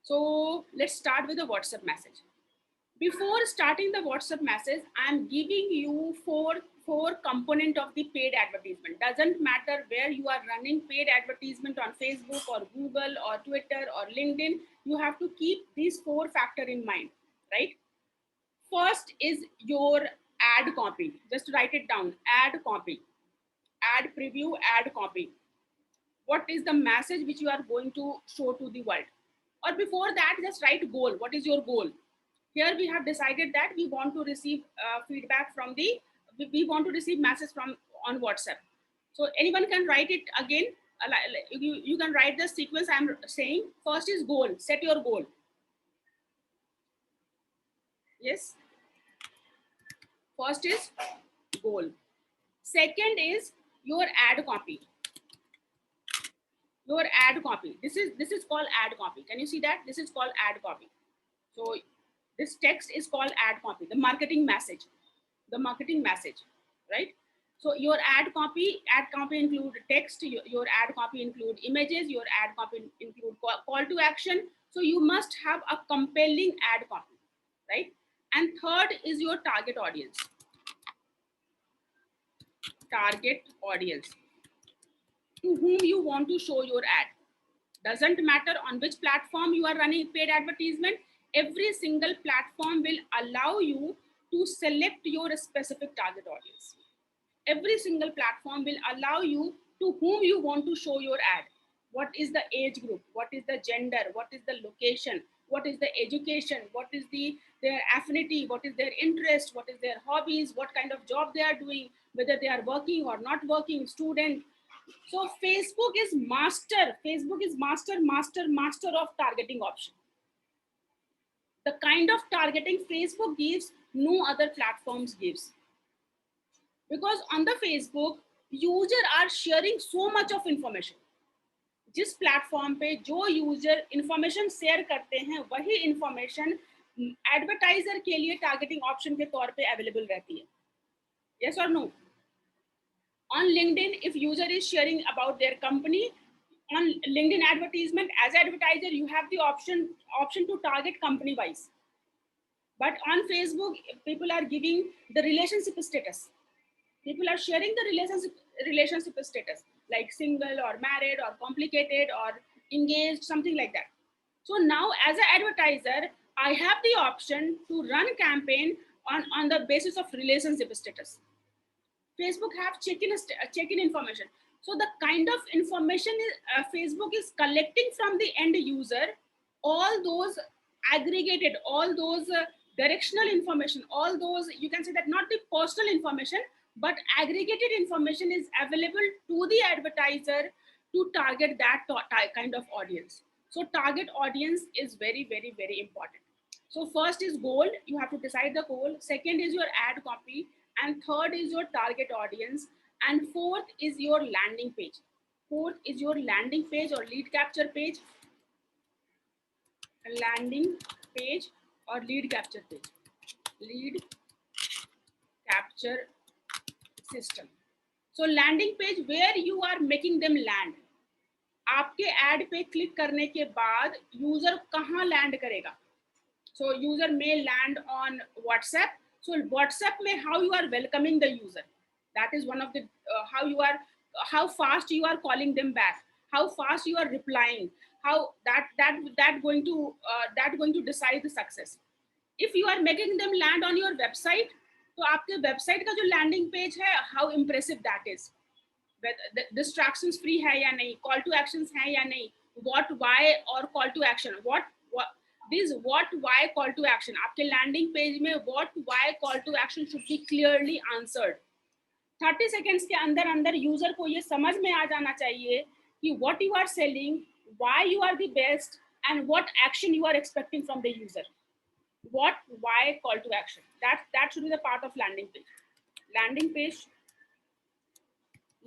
So let's start with the WhatsApp message. Before starting the WhatsApp message, I'm giving you four component of the paid advertisement. Doesn't matter where you are running paid advertisement on Facebook or Google or Twitter or LinkedIn, you have to keep these 4 factors in mind, right? First is your ad copy. Just write it down. Ad copy, ad preview, ad copy. What is the message which you are going to show to the world? Or before that, just write goal. What is your goal? Here we have decided that we want to receive feedback from we want to receive message on WhatsApp. So anyone can write it again. You can write the sequence I'm saying. First is goal. Set your goal. Yes. First is goal. Second is your ad copy. Your ad copy. This is called ad copy. Can you see that? This is called ad copy. So this text is called ad copy, the marketing message, right? So your ad copy include text, your ad copy include images, your ad copy include call to action. So you must have a compelling ad copy, right? And third is your target audience. Target audience to whom you want to show your ad. Doesn't matter on which platform you are running paid advertisement. Every single platform will allow you to select your specific target audience. Every single platform will allow you to whom you want to show your ad. What is the age group? What is the gender? What is the location? What is the education? What is their affinity? What is their interest? What is their hobbies? What kind of job they are doing? Whether they are working or not working, student. So Facebook is master of targeting option. The kind of targeting Facebook gives, no other platforms gives. Because on the Facebook, users are sharing so much of information. जिस platform पे जो user information share करते हैं वही information advertiser के लिए targeting option के तौर पे अवेलेबल रहती है. Yes or no? On LinkedIn, if user is sharing about their company, on LinkedIn advertisement, as advertiser, you have the option to target company wise. But on Facebook, people are giving the relationship status. People are sharing the relationship status. like single or married or complicated or engaged, something like that. So now as an advertiser, I have the option to run campaign on the basis of relationship status. Facebook have check-in information. So the kind of information is, Facebook is collecting from the end user, all those aggregated, all those directional information, all those, you can say that not the personal information, but aggregated information is available to the advertiser to target that kind of audience. So target audience is very, very, very important. So first is goal, you have to decide the goal. Second is your ad copy, and third is your target audience, and fourth is your landing page. Fourth is your landing page or lead capture page. Landing page or lead capture page. Lead capture system. So landing page where you are making them land. आपके ad पे click करने के बाद user कहाँ land करेगा? So user may land on WhatsApp. So WhatsApp may how you are welcoming the user. That is one of the how fast you are calling them back, how fast you are replying, how that going to decide the success. If you are making them land on your website, तो आपके website का जो landing page है, how impressive that is. Distractions free है या नहीं, call to actions है या नहीं, what, why और call to action, what this what, why call to action. आपके landing page में what, why call to action should be clearly answered. 30 seconds के अंदर user को ये समझ में आ जाना चाहिए कि what you are selling, why you are the best, and what action you are expecting from the user. What, why, call to action. That should be the part of landing page.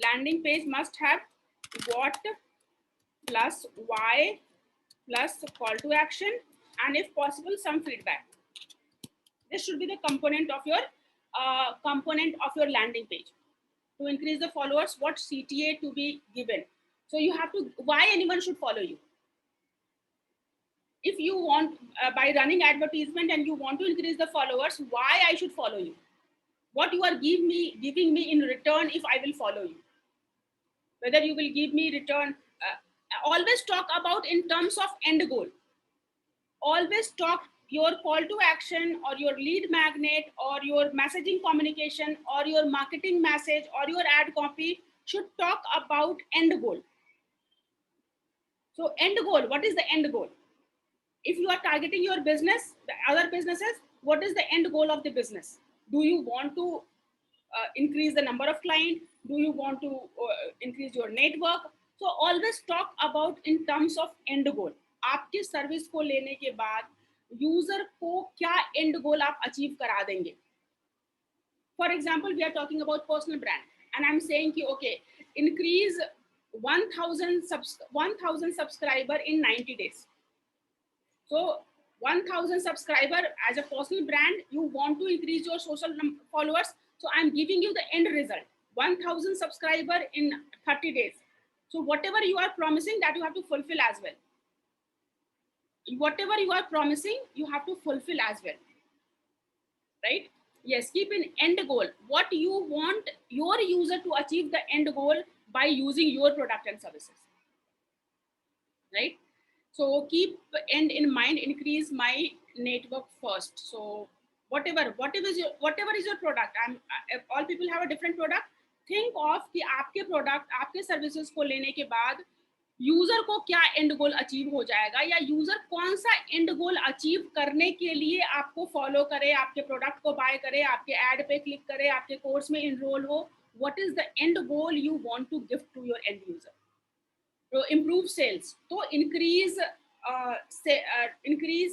Landing page must have what plus why plus call to action, and if possible some feedback. This should be the component of your landing page. To increase the followers, what CTA to be given. So you have to, why anyone should follow you. If you want, by running advertisement and you want to increase the followers, why I should follow you? What you are giving me in return if I will follow you? Whether you will give me return, always talk about in terms of end goal. Always talk your call to action or your lead magnet or your messaging communication or your marketing message or your ad copy should talk about end goal. So end goal, what is the end goal? If you are targeting your business, the other businesses, what is the end goal of the business? Do you want to increase the number of clients? Do you want to increase your network? So always talk about in terms of end goal. आपके service को लेने के बाद user को क्या and गोल आप achieve करा देंगे. For example we are talking about personal brand and I am saying कि okay increase 1000 subscriber in 90 days. So 1000 subscriber as a personal brand, you want to increase your social followers. So I'm giving you the end result, 1000 subscriber in 30 days. So whatever you are promising, that you have to fulfill as well. Whatever you are promising, you have to fulfill as well, right? Yes, keep an end goal. What you want your user to achieve the end goal by using your product and services, right? So keep end in mind, increase my network first. So whatever is your product, all people have a different product. Think of कि आपके product, आपके services को लेने के बाद user को क्या and goal achieve हो जाएगा, या यूजर कौन सा एंड गोल अचीव करने के लिए आपको फॉलो करे, आपके प्रोडक्ट को बाय करे, आपके एड पे क्लिक करे, आपके कोर्स में इनरोल हो. What is the end goal you want to give to your end user. To improve sales, to increase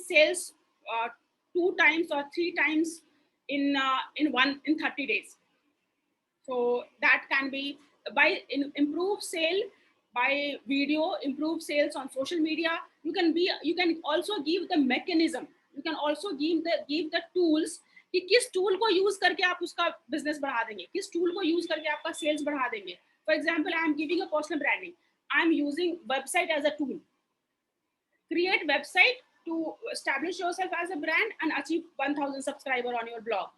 sales 2 times or 3 times in 30 days. So that can be by improve sale by video, improve sales on social media. You can also give the mechanism, you can also give the tools कि किस tool को use करके आप उसका business बढ़ा देंगे, किस tool को यूज करके आपका सेल्स बढ़ा देंगे. For example I am giving a personal branding, I am using website as a tool. Create website to establish yourself as a brand and achieve 1000 subscriber on your blog.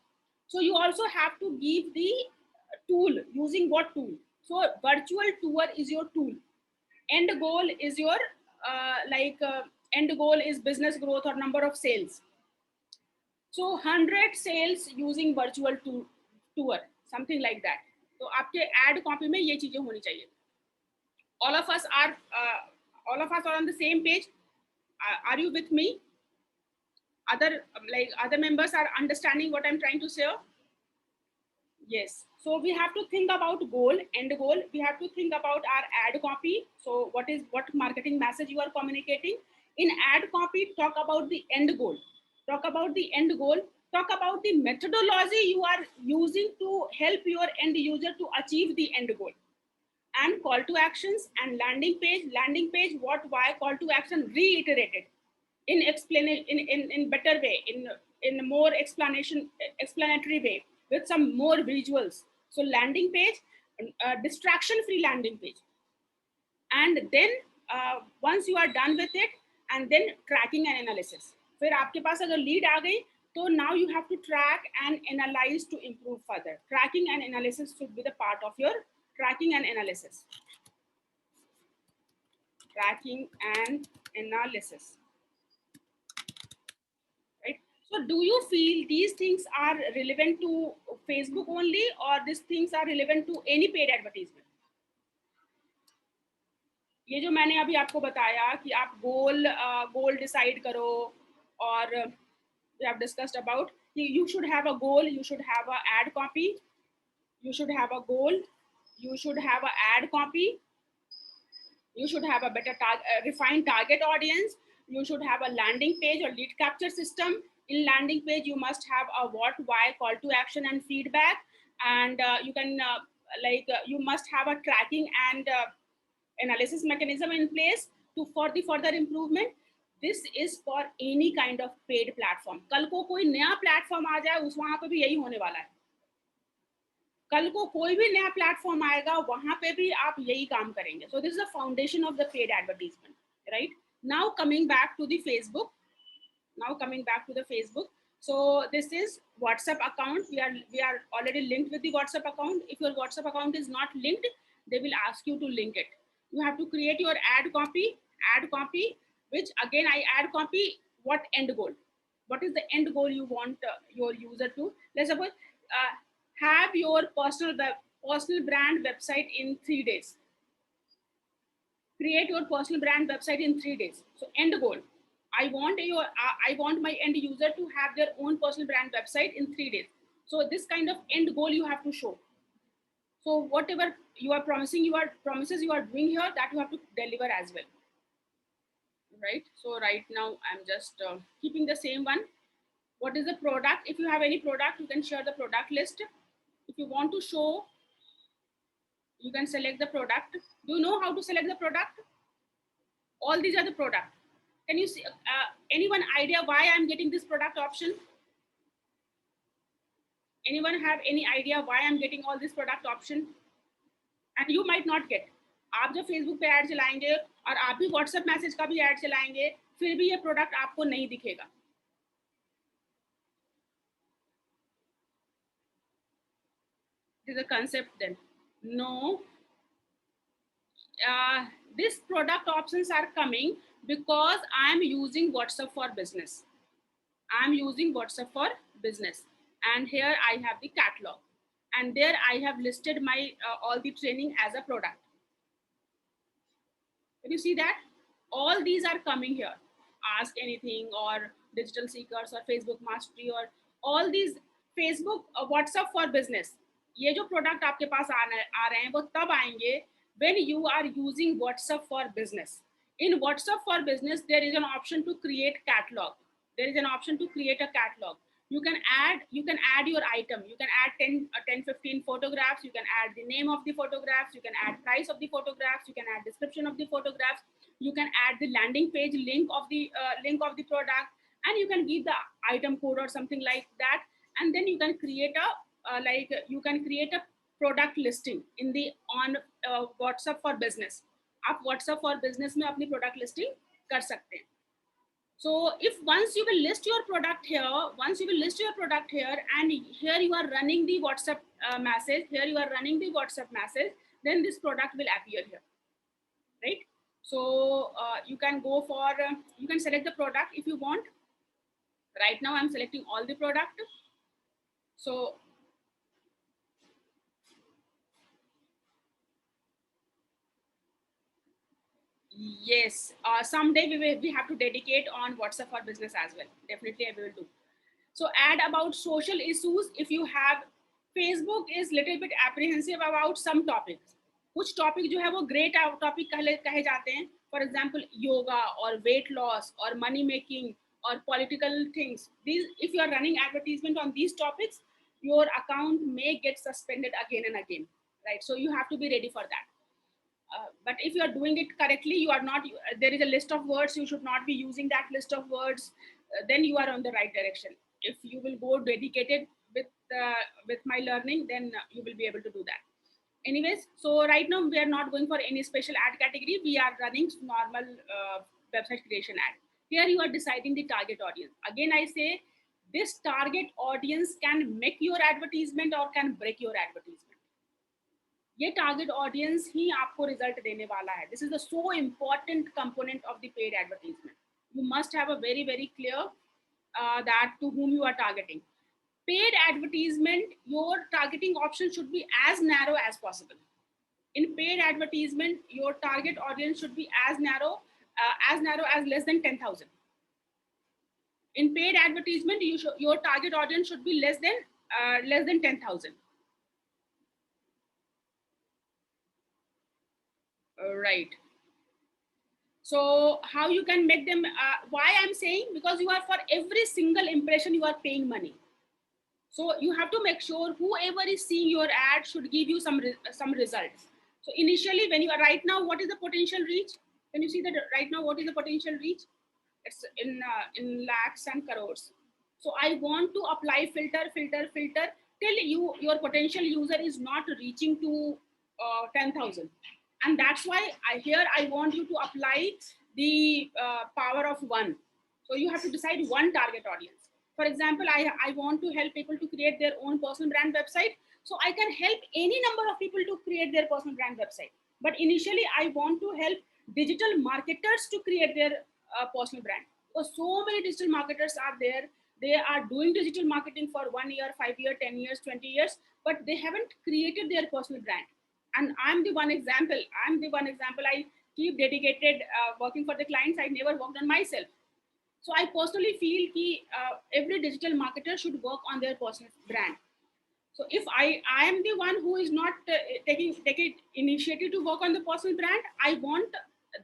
So you also have to give the tool. Using what tool? So virtual tour is your tool. End goal is your end goal is business growth or number of sales. So 100 sales using virtual tour, something like that. तो आपके ad copy में ये चीजें होनी चाहिए. All of us are on the same page. Are you with me? Other members are understanding what I'm trying to say? Yes. So we have to think about end goal. We have to think about our ad copy. So what marketing message you are communicating? In ad copy, talk about the end goal. Talk about the end goal. Talk about the methodology you are using to help your end user to achieve the end goal. And call to actions and landing page, what, why, call to action, reiterated in better way, in more explanatory way, with some more visuals. So landing page, distraction free landing page. And then once you are done with it, and then tracking and analysis. फिर आपके पास अगर lead आ गई, तो now you have to track and analyze to improve further. Tracking and analysis should be the part of your tracking and analysis. Tracking and analysis. Right? So do you feel these things are relevant to Facebook only, or these things are relevant to any paid advertisement? ये जो मैंने अभी आपको बताया कि आप goal decide करो, और we have discussed about you should have a goal, you should have a ad copy, you should have a goal, you should have a ad copy, you should have a better refined target audience, you should have a landing page or lead capture system. In landing page you must have a what, why, call to action and feedback, and you must have a tracking and analysis mechanism in place for the further improvement. This is for any kind of paid platform. कल को कोई नया platform आ जाए, उस वहां पे भी यही होने वाला है. कल को कोई भी नया platform आएगा, वहां पे भी आप यही काम करेंगे. So this is the foundation of the paid advertisement, right? Now coming back to the Facebook. So this is WhatsApp account. We are already linked with the WhatsApp account. If your WhatsApp account is not linked, they will ask you to link it. You have to create your ad copy, which again I ad copy what end goal. What is the end goal you want your user to? Let's suppose have your personal brand website in 3 days. Create your personal brand website in 3 days. So end goal. I want my end user to have their own personal brand website in 3 days. So this kind of end goal you have to show. So whatever you are promises you are doing here, that you have to deliver as well, right? So right now I'm just keeping the same one. What is the product? If you have any product, you can share the product list. If you want to show, you can select the product. Do you know how to select the product? All these are the product. Can you see anyone idea why I'm getting this product option? Anyone have any idea why I'm getting all this product option? And you might not get. आप जब Facebook पे add चलाएंगे और आप भी WhatsApp message का भी add चलाएंगे, फिर भी ये प्रोडक्ट आपको नहीं दिखेगा. This is a concept then. No. These product options are coming because I'm using WhatsApp for business. And here I have the catalog, and there I have listed my all the training as a product. Can you see that? All these are coming here. Ask Anything or Digital Seekers or Facebook Mastery or all these Facebook WhatsApp for business. ये जो product आपके पास आ रहे हैं वो तब आएंगे when you are using WhatsApp for business. In WhatsApp for business, there is an option to create catalog. You can add your item. You can add 10-15 photographs. You can add the name of the photographs. You can add price of the photographs. You can add description of the photographs. You can add the landing page link of the product, and you can give the item code or something like that. And then you can create a product listing on WhatsApp for business. आप WhatsApp for business में अपनी product listing कर सकते हैं. So if once you will list your product here, and here you are running the WhatsApp message, then this product will appear here, right? So you can go for, you can select the product if you want. Right now I'm selecting all the product. So yes, someday we have to dedicate on WhatsApp for Business as well. Definitely I will do. So add about social issues. If you have, Facebook is little bit apprehensive about some topics. कुछ topic जो है वो great topic कहे जाते हैं. For example, yoga or weight loss or money making or political things. These, if you are running advertisement on these topics, your account may get suspended again and again, right? So you have to be ready for that. But if you are doing it correctly, you are not, there is a list of words, you should not be using that list of words, then you are on the right direction. If you will go dedicated with my learning, then you will be able to do that. Anyways, so right now we are not going for any special ad category, we are running normal website creation ad. Here you are deciding the target audience. Again I say, this target audience can make your advertisement or can break your advertisement. ये target audience ही आपको result देने वाला है. This is the so important component of the paid advertisement. You must have a very very clear that to whom you are targeting. Paid advertisement, your targeting option should be as narrow as possible. In paid advertisement, your target audience should be as narrow as less than 10,000. In paid advertisement, your target audience should be less than 10,000. Right. So how you can make them, why I'm saying, because you are, for every single impression you are paying money. So you have to make sure whoever is seeing your ad should give you some results. So initially, when you are, right now, what is the potential reach? Can you see that right now, what is the potential reach? It's in lakhs and crores. So I want to apply filter till your potential user is not reaching to 10,000. And that's why I want you to apply the power of one. So you have to decide one target audience. For example, I want to help people to create their own personal brand website. So I can help any number of people to create their personal brand website. But initially, I want to help digital marketers to create their personal brand. Because so many digital marketers are there. They are doing digital marketing for 1 year, 5 years, 10 years, 20 years, but they haven't created their personal brand. And I'm the one example. I keep dedicated working for the clients. I never worked on myself. So I personally feel that every digital marketer should work on their personal brand. So if I am the one who is not taking initiative to work on the personal brand, I want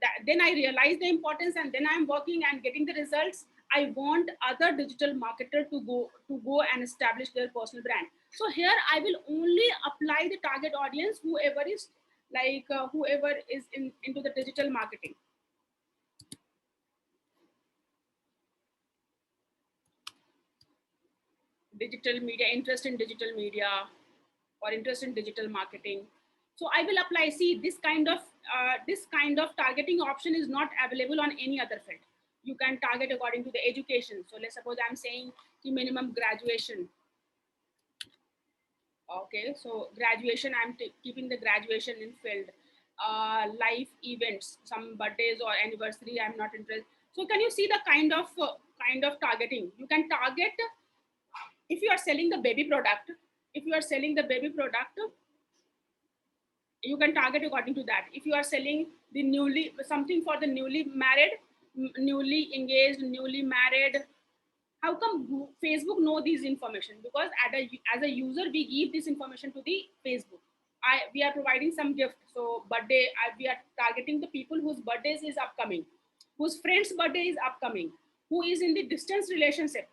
that. Then I realize the importance, and then I'm working and getting the results. I want other digital marketer to go and establish their personal brand. So here I will only apply the target audience, whoever is into the digital marketing. Digital media, interest in digital media, or interest in digital marketing. So I will apply. See, this kind of targeting option is not available on any other field. You can target according to the education. So let's suppose I'm saying the minimum graduation. Okay, so graduation, I'm keeping the graduation in field. Life events, some birthdays or anniversary, I'm not interested. So can you see the kind of targeting? You can target if you are selling the baby product. If you are selling the baby product, you can target according to that. If you are selling the something for the newly married, newly engaged, newly married, how come Facebook know these information? Because as a user, we give this information to the Facebook. We are providing some gift. So birthday, we are targeting the people whose birthdays is upcoming, whose friend's birthday is upcoming, who is in the distance relationship.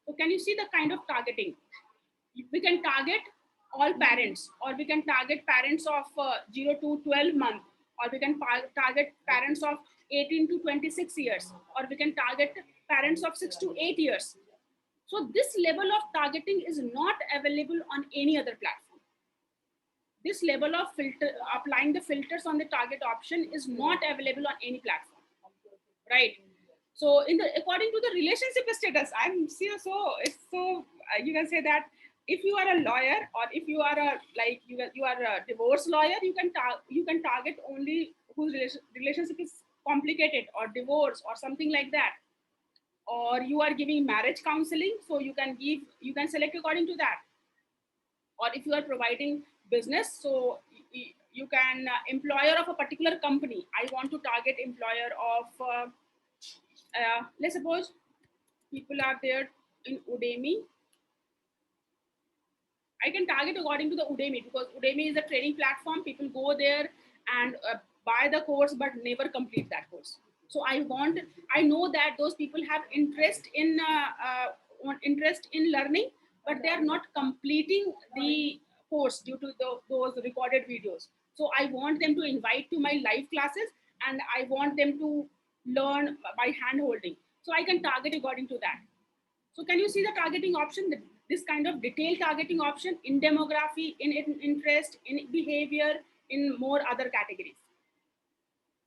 So can you see the kind of targeting? We can target all parents, or we can target parents of 0 to 12 months, or we can target parents of 18 to 26 years, or we can target parents of 6 to 8 years. So this level of targeting is not available on any other platform. This level of applying the filters on the target option is not available on any platform, right? So according to the relationship status, you can say that if you are a lawyer, or if you are a you are a divorce lawyer, you can target only whose relationship is complicated or divorce or something like that. Or you are giving marriage counseling, so you can select according to that. Or if you are providing business, so you can employer of a particular company. I want to target employer of let's suppose people are there in Udemy. I can target according to the Udemy, because Udemy is a training platform. People go there and buy the course but never complete that course. So I know that those people have interest in learning, but they are not completing the course due to those recorded videos. So I want them to invite to my live classes, and I want them to learn by hand holding. So I can target according to that. So can you see the targeting option, this kind of detailed targeting option in demography, in interest, in behavior, in more other categories.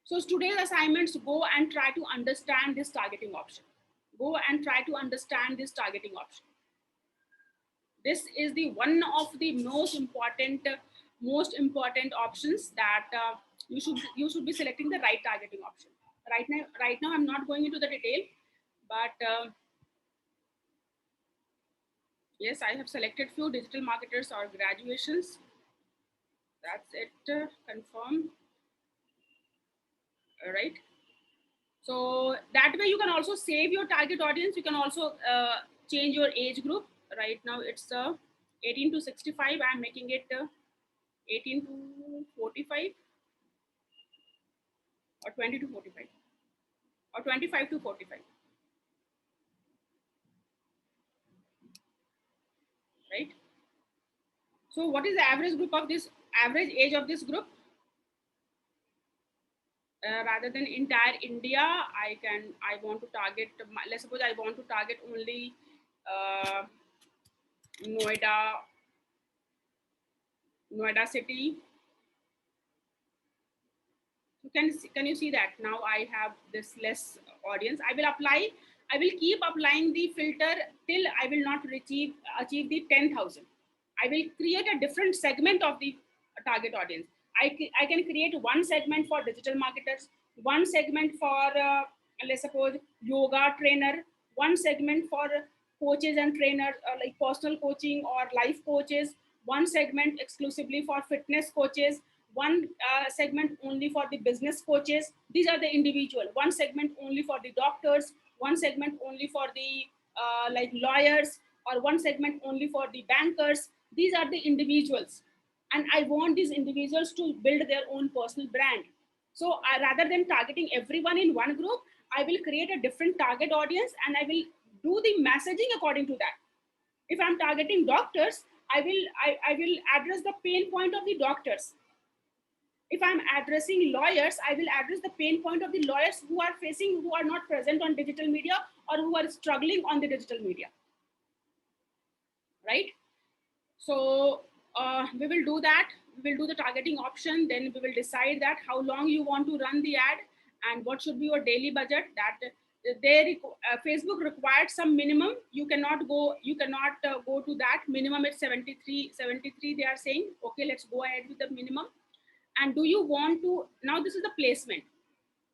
So today's assignments, go and try to understand this targeting option. Go and try to understand this targeting option. This is the one of the most important options that you should be selecting the right targeting option. Right now I'm not going into the detail, but yes, I have selected few digital marketers or graduations. That's it. Confirm. All right. So that way you can also save your target audience. You can also change your age group. Right now it's 18 to 65. I'm making it 18 to 45, or 20 to 45, or 25 to 45. Right. So what is the average age of this group? Rather than entire India, I want to target, let's suppose I want to target only Noida city. So can you see that now I have this less audience? I will keep applying the filter till I will not achieve the 10,000. I will create a different segment of the target audience. I can create one segment for digital marketers, one segment for let's suppose yoga trainer, one segment for coaches and trainers, like personal coaching or life coaches, one segment exclusively for fitness coaches, one segment only for the business coaches. These are the individual. One segment only for the doctors, one segment only for the like lawyers, or one segment only for the bankers. These are the individuals, and I want these individuals to build their own personal brand. So rather than targeting everyone in one group, I will create a different target audience, and I will do the messaging according to that. If I'm targeting doctors, I will address the pain point of the doctors. If I'm addressing lawyers, I will address the pain point of the lawyers who are not present on digital media, or who are struggling on the digital media. Right? So we will do that. We will do the targeting option. Then we will decide that how long you want to run the ad, and what should be your daily budget. That Facebook required some minimum. You cannot go to that minimum. It's 73. They are saying, okay, let's go ahead with the minimum. And do you want to, now this is the placement,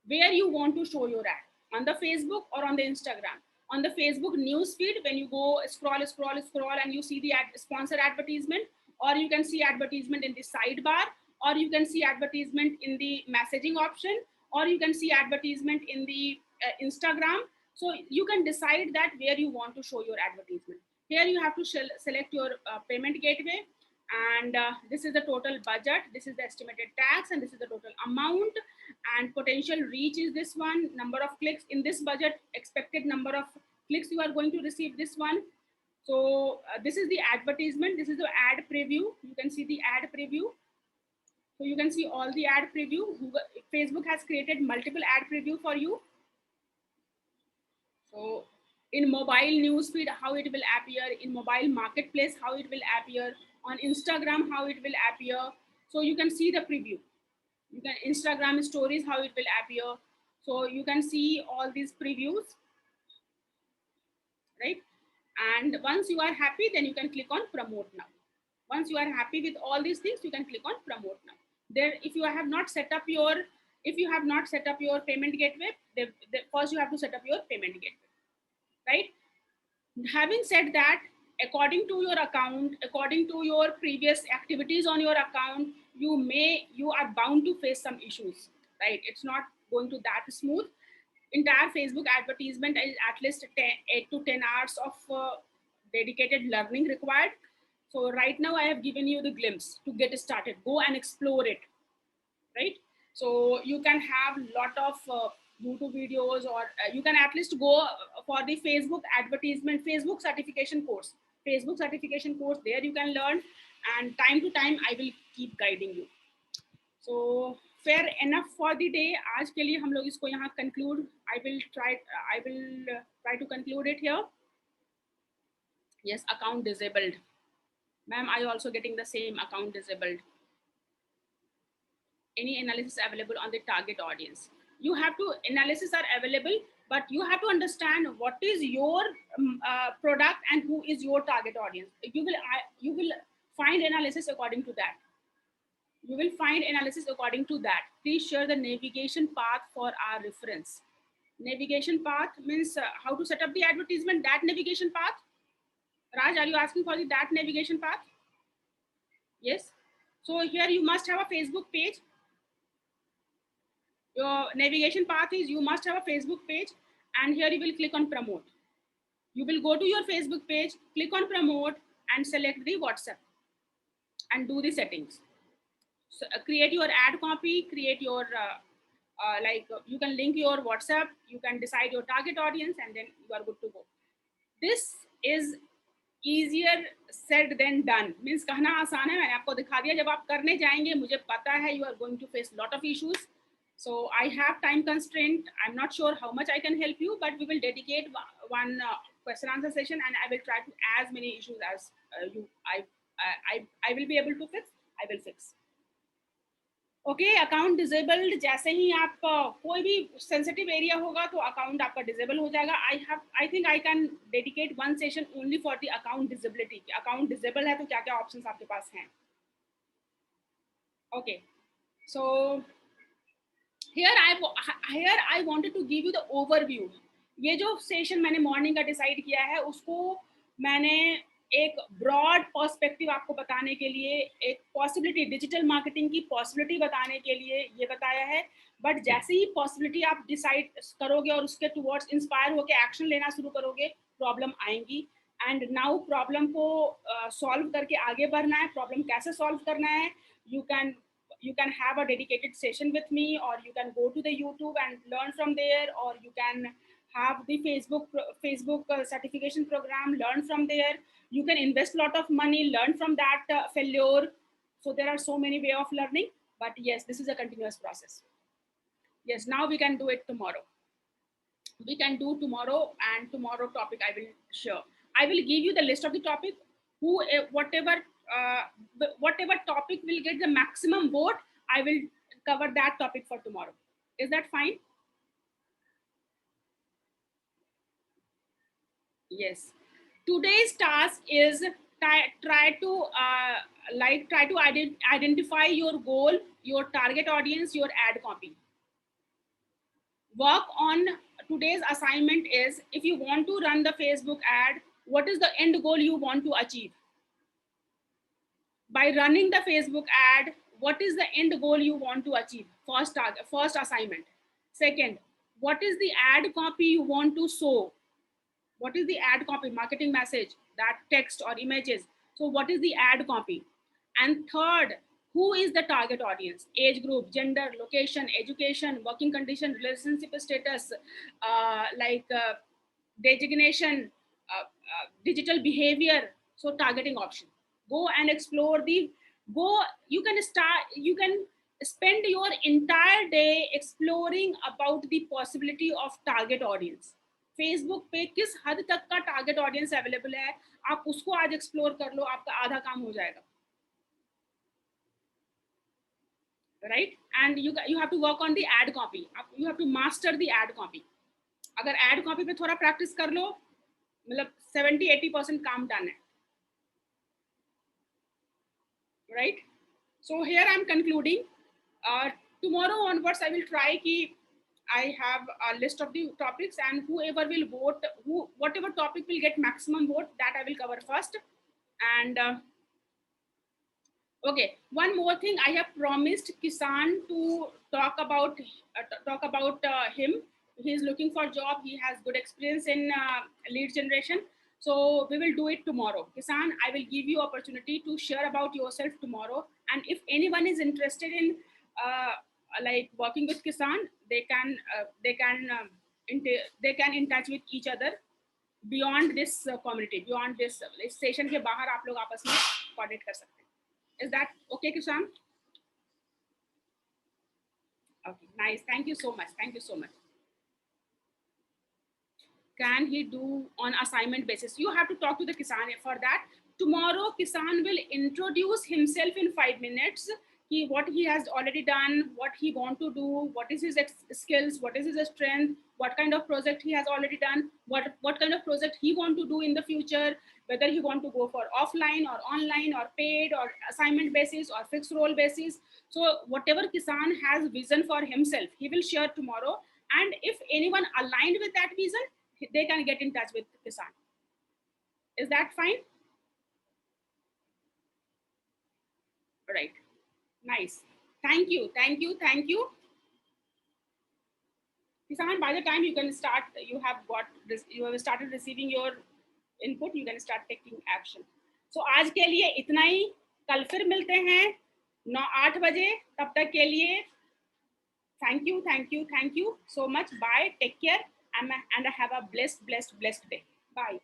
where you want to show your ad, on the Facebook or on the Instagram. On the Facebook news feed, when you go scroll and you see the sponsor advertisement, or you can see advertisement in the sidebar, or you can see advertisement in the messaging option, or you can see advertisement in the Instagram. So you can decide that where you want to show your advertisement. Here you have to select your payment gateway, and this is the total budget, this is the estimated tax, and this is the total amount, and potential reach is this one, number of clicks in this budget, expected number of clicks you are going to receive this one. So this is the advertisement, this is the ad preview. You can see the ad preview. So you can see all the ad preview. Facebook has created multiple ad preview for you. So in mobile newsfeed, how it will appear, in mobile marketplace, how it will appear, on Instagram, how it will appear. So you can see the preview. You can Instagram stories, how it will appear. So you can see all these previews, right? And once you are happy, then you can click on promote now. Once you are happy with all these things, you can click on promote now. There, if you have not set up your payment gateway, first you have to set up your payment gateway, right? Having said that, according to your account, according to your previous activities on your account, you are bound to face some issues, right? It's not going to that smooth. Entire Facebook advertisement is at least 8 to 10 hours of dedicated learning required. So right now I have given you the glimpse to get started. Go and explore it, right? So you can have lot of YouTube videos, or you can at least go for the Facebook advertisement, Facebook certification course. There you can learn, and time to time I will keep guiding you. So fair enough for the day. आज के लिए हम लोग इसको यहाँ conclude. I will try to conclude it here. Yes, account disabled. Ma'am, I also getting the same account disabled. Any analysis available on the target audience? You have to, analysis are available, but you have to understand what is your product and who is your target audience. You will find analysis according to that. Please share the navigation path for our reference. Navigation path means how to set up the advertisement, that navigation path. Raj, are you asking for that navigation path? Yes. So here you must have a Facebook page. Your navigation path is you must have a Facebook page, and here you will click on promote. You will go to your Facebook page, click on promote, and select the WhatsApp and do the settings. So, create your ad copy, create your you can link your WhatsApp, you can decide your target audience, and then you are good to go. This is easier said than done. Means कहना आसान है, मैंने आपको दिखा दिया. जब आप करने जाएंगे, मुझे पता है you are going to face lot of issues. So I have time constraint. I'm not sure how much I can help you, but we will dedicate one question answer session, and I will try to as many issues as I will be able to fix. I will fix. Okay, account disabled. जैसे ही आप कोई भी sensitive area होगा तो account आपका disable हो जाएगा. I think I can dedicate one session only for the account disability. Account disable है तो क्या क्या ऑप्शंस आपके पास हैं. Okay, so here I wanted to give you the overview. ये जो सेशन मैंने मॉर्निंग का डिसाइड किया है, उसको मैंने एक ब्रॉड पर्सपेक्टिव आपको बताने के लिए, एक पॉसिबिलिटी, डिजिटल मार्केटिंग की पॉसिबिलिटी बताने के लिए ये बताया है. बट जैसे ही पॉसिबिलिटी आप डिसाइड करोगे और उसके टुवर्ड्स इंस्पायर होकर एक्शन लेना शुरू करोगे, प्रॉब्लम आएंगी. एंड नाउ प्रॉब्लम को सॉल्व करके आगे बढ़ना है. प्रॉब्लम कैसे सॉल्व करना है, you can have a dedicated session with me, or you can go to the YouTube and learn from there, or you can have the Facebook certification program, learn from there. You can invest a lot of money, learn from that failure. So there are so many way of learning, but yes, this is a continuous process. Yes, now we can do it tomorrow. We can do tomorrow, and tomorrow topic I will share. I will give you the list of the topic. Whatever topic will get the maximum vote, I will cover that topic for tomorrow. Is that fine? Yes. Today's task is try to identify your goal, your target audience, your ad copy. Work on today's assignment is, if you want to run the Facebook ad, what is the end goal you want to achieve? By running the Facebook ad, what is the end goal you want to achieve? First assignment. Second, what is the ad copy you want to show? What is the ad copy? Marketing message, that text or images. So what is the ad copy? And third, who is the target audience? Age group, gender, location, education, working condition, relationship status, designation, digital behavior. So targeting option. Go and explore you can spend your entire day exploring about the possibility of target audience. Facebook पे किस हद तक का target audience available है, आप उसको आज explore कर लो, आपका आधा काम हो जाएगा. Right? And you have to work on the ad copy. You have to master the ad copy. अगर एड कॉपी पे थोड़ा प्रैक्टिस कर लो, मतलब 70-80% काम डन है, right? So here I'm concluding. Tomorrow onwards I will try ki I have a list of the topics, and whoever will vote, whatever topic will get maximum vote, that I will cover first. And okay, one more thing, I have promised Kisan to talk about him. He is looking for job, he has good experience in lead generation, so we will do it tomorrow. Kisan, I will give you opportunity to share about yourself tomorrow, and if anyone is interested in like working with Kisan, they can in touch with each other beyond this community, beyond this session के बाहर आप लोग आपस में coordinate कर सकते हैं. Is that okay, Kisan? Okay, nice. Thank you so much. Thank you so much. Can he do on assignment basis? You have to talk to the Kisan for that. Tomorrow, Kisan will introduce himself in 5 minutes. What he has already done, what he want to do, what is his skills, what is his strength, what kind of project he has already done, what kind of project he want to do in the future, whether he want to go for offline or online or paid or assignment basis or fixed role basis. So whatever Kisan has vision for himself, he will share tomorrow. And if anyone aligned with that vision, they can get in touch with Kisan. Is that fine? All right. Nice. Thank you. Thank you. Thank you. Kisan, by the time you can start, you have started receiving your input, you can start taking action. So आज के लिए इतना ही. कल फिर मिलते हैं 9-8 बजे. तब तक के लिए thank you so much. Bye. Take care and have a blessed day. Bye.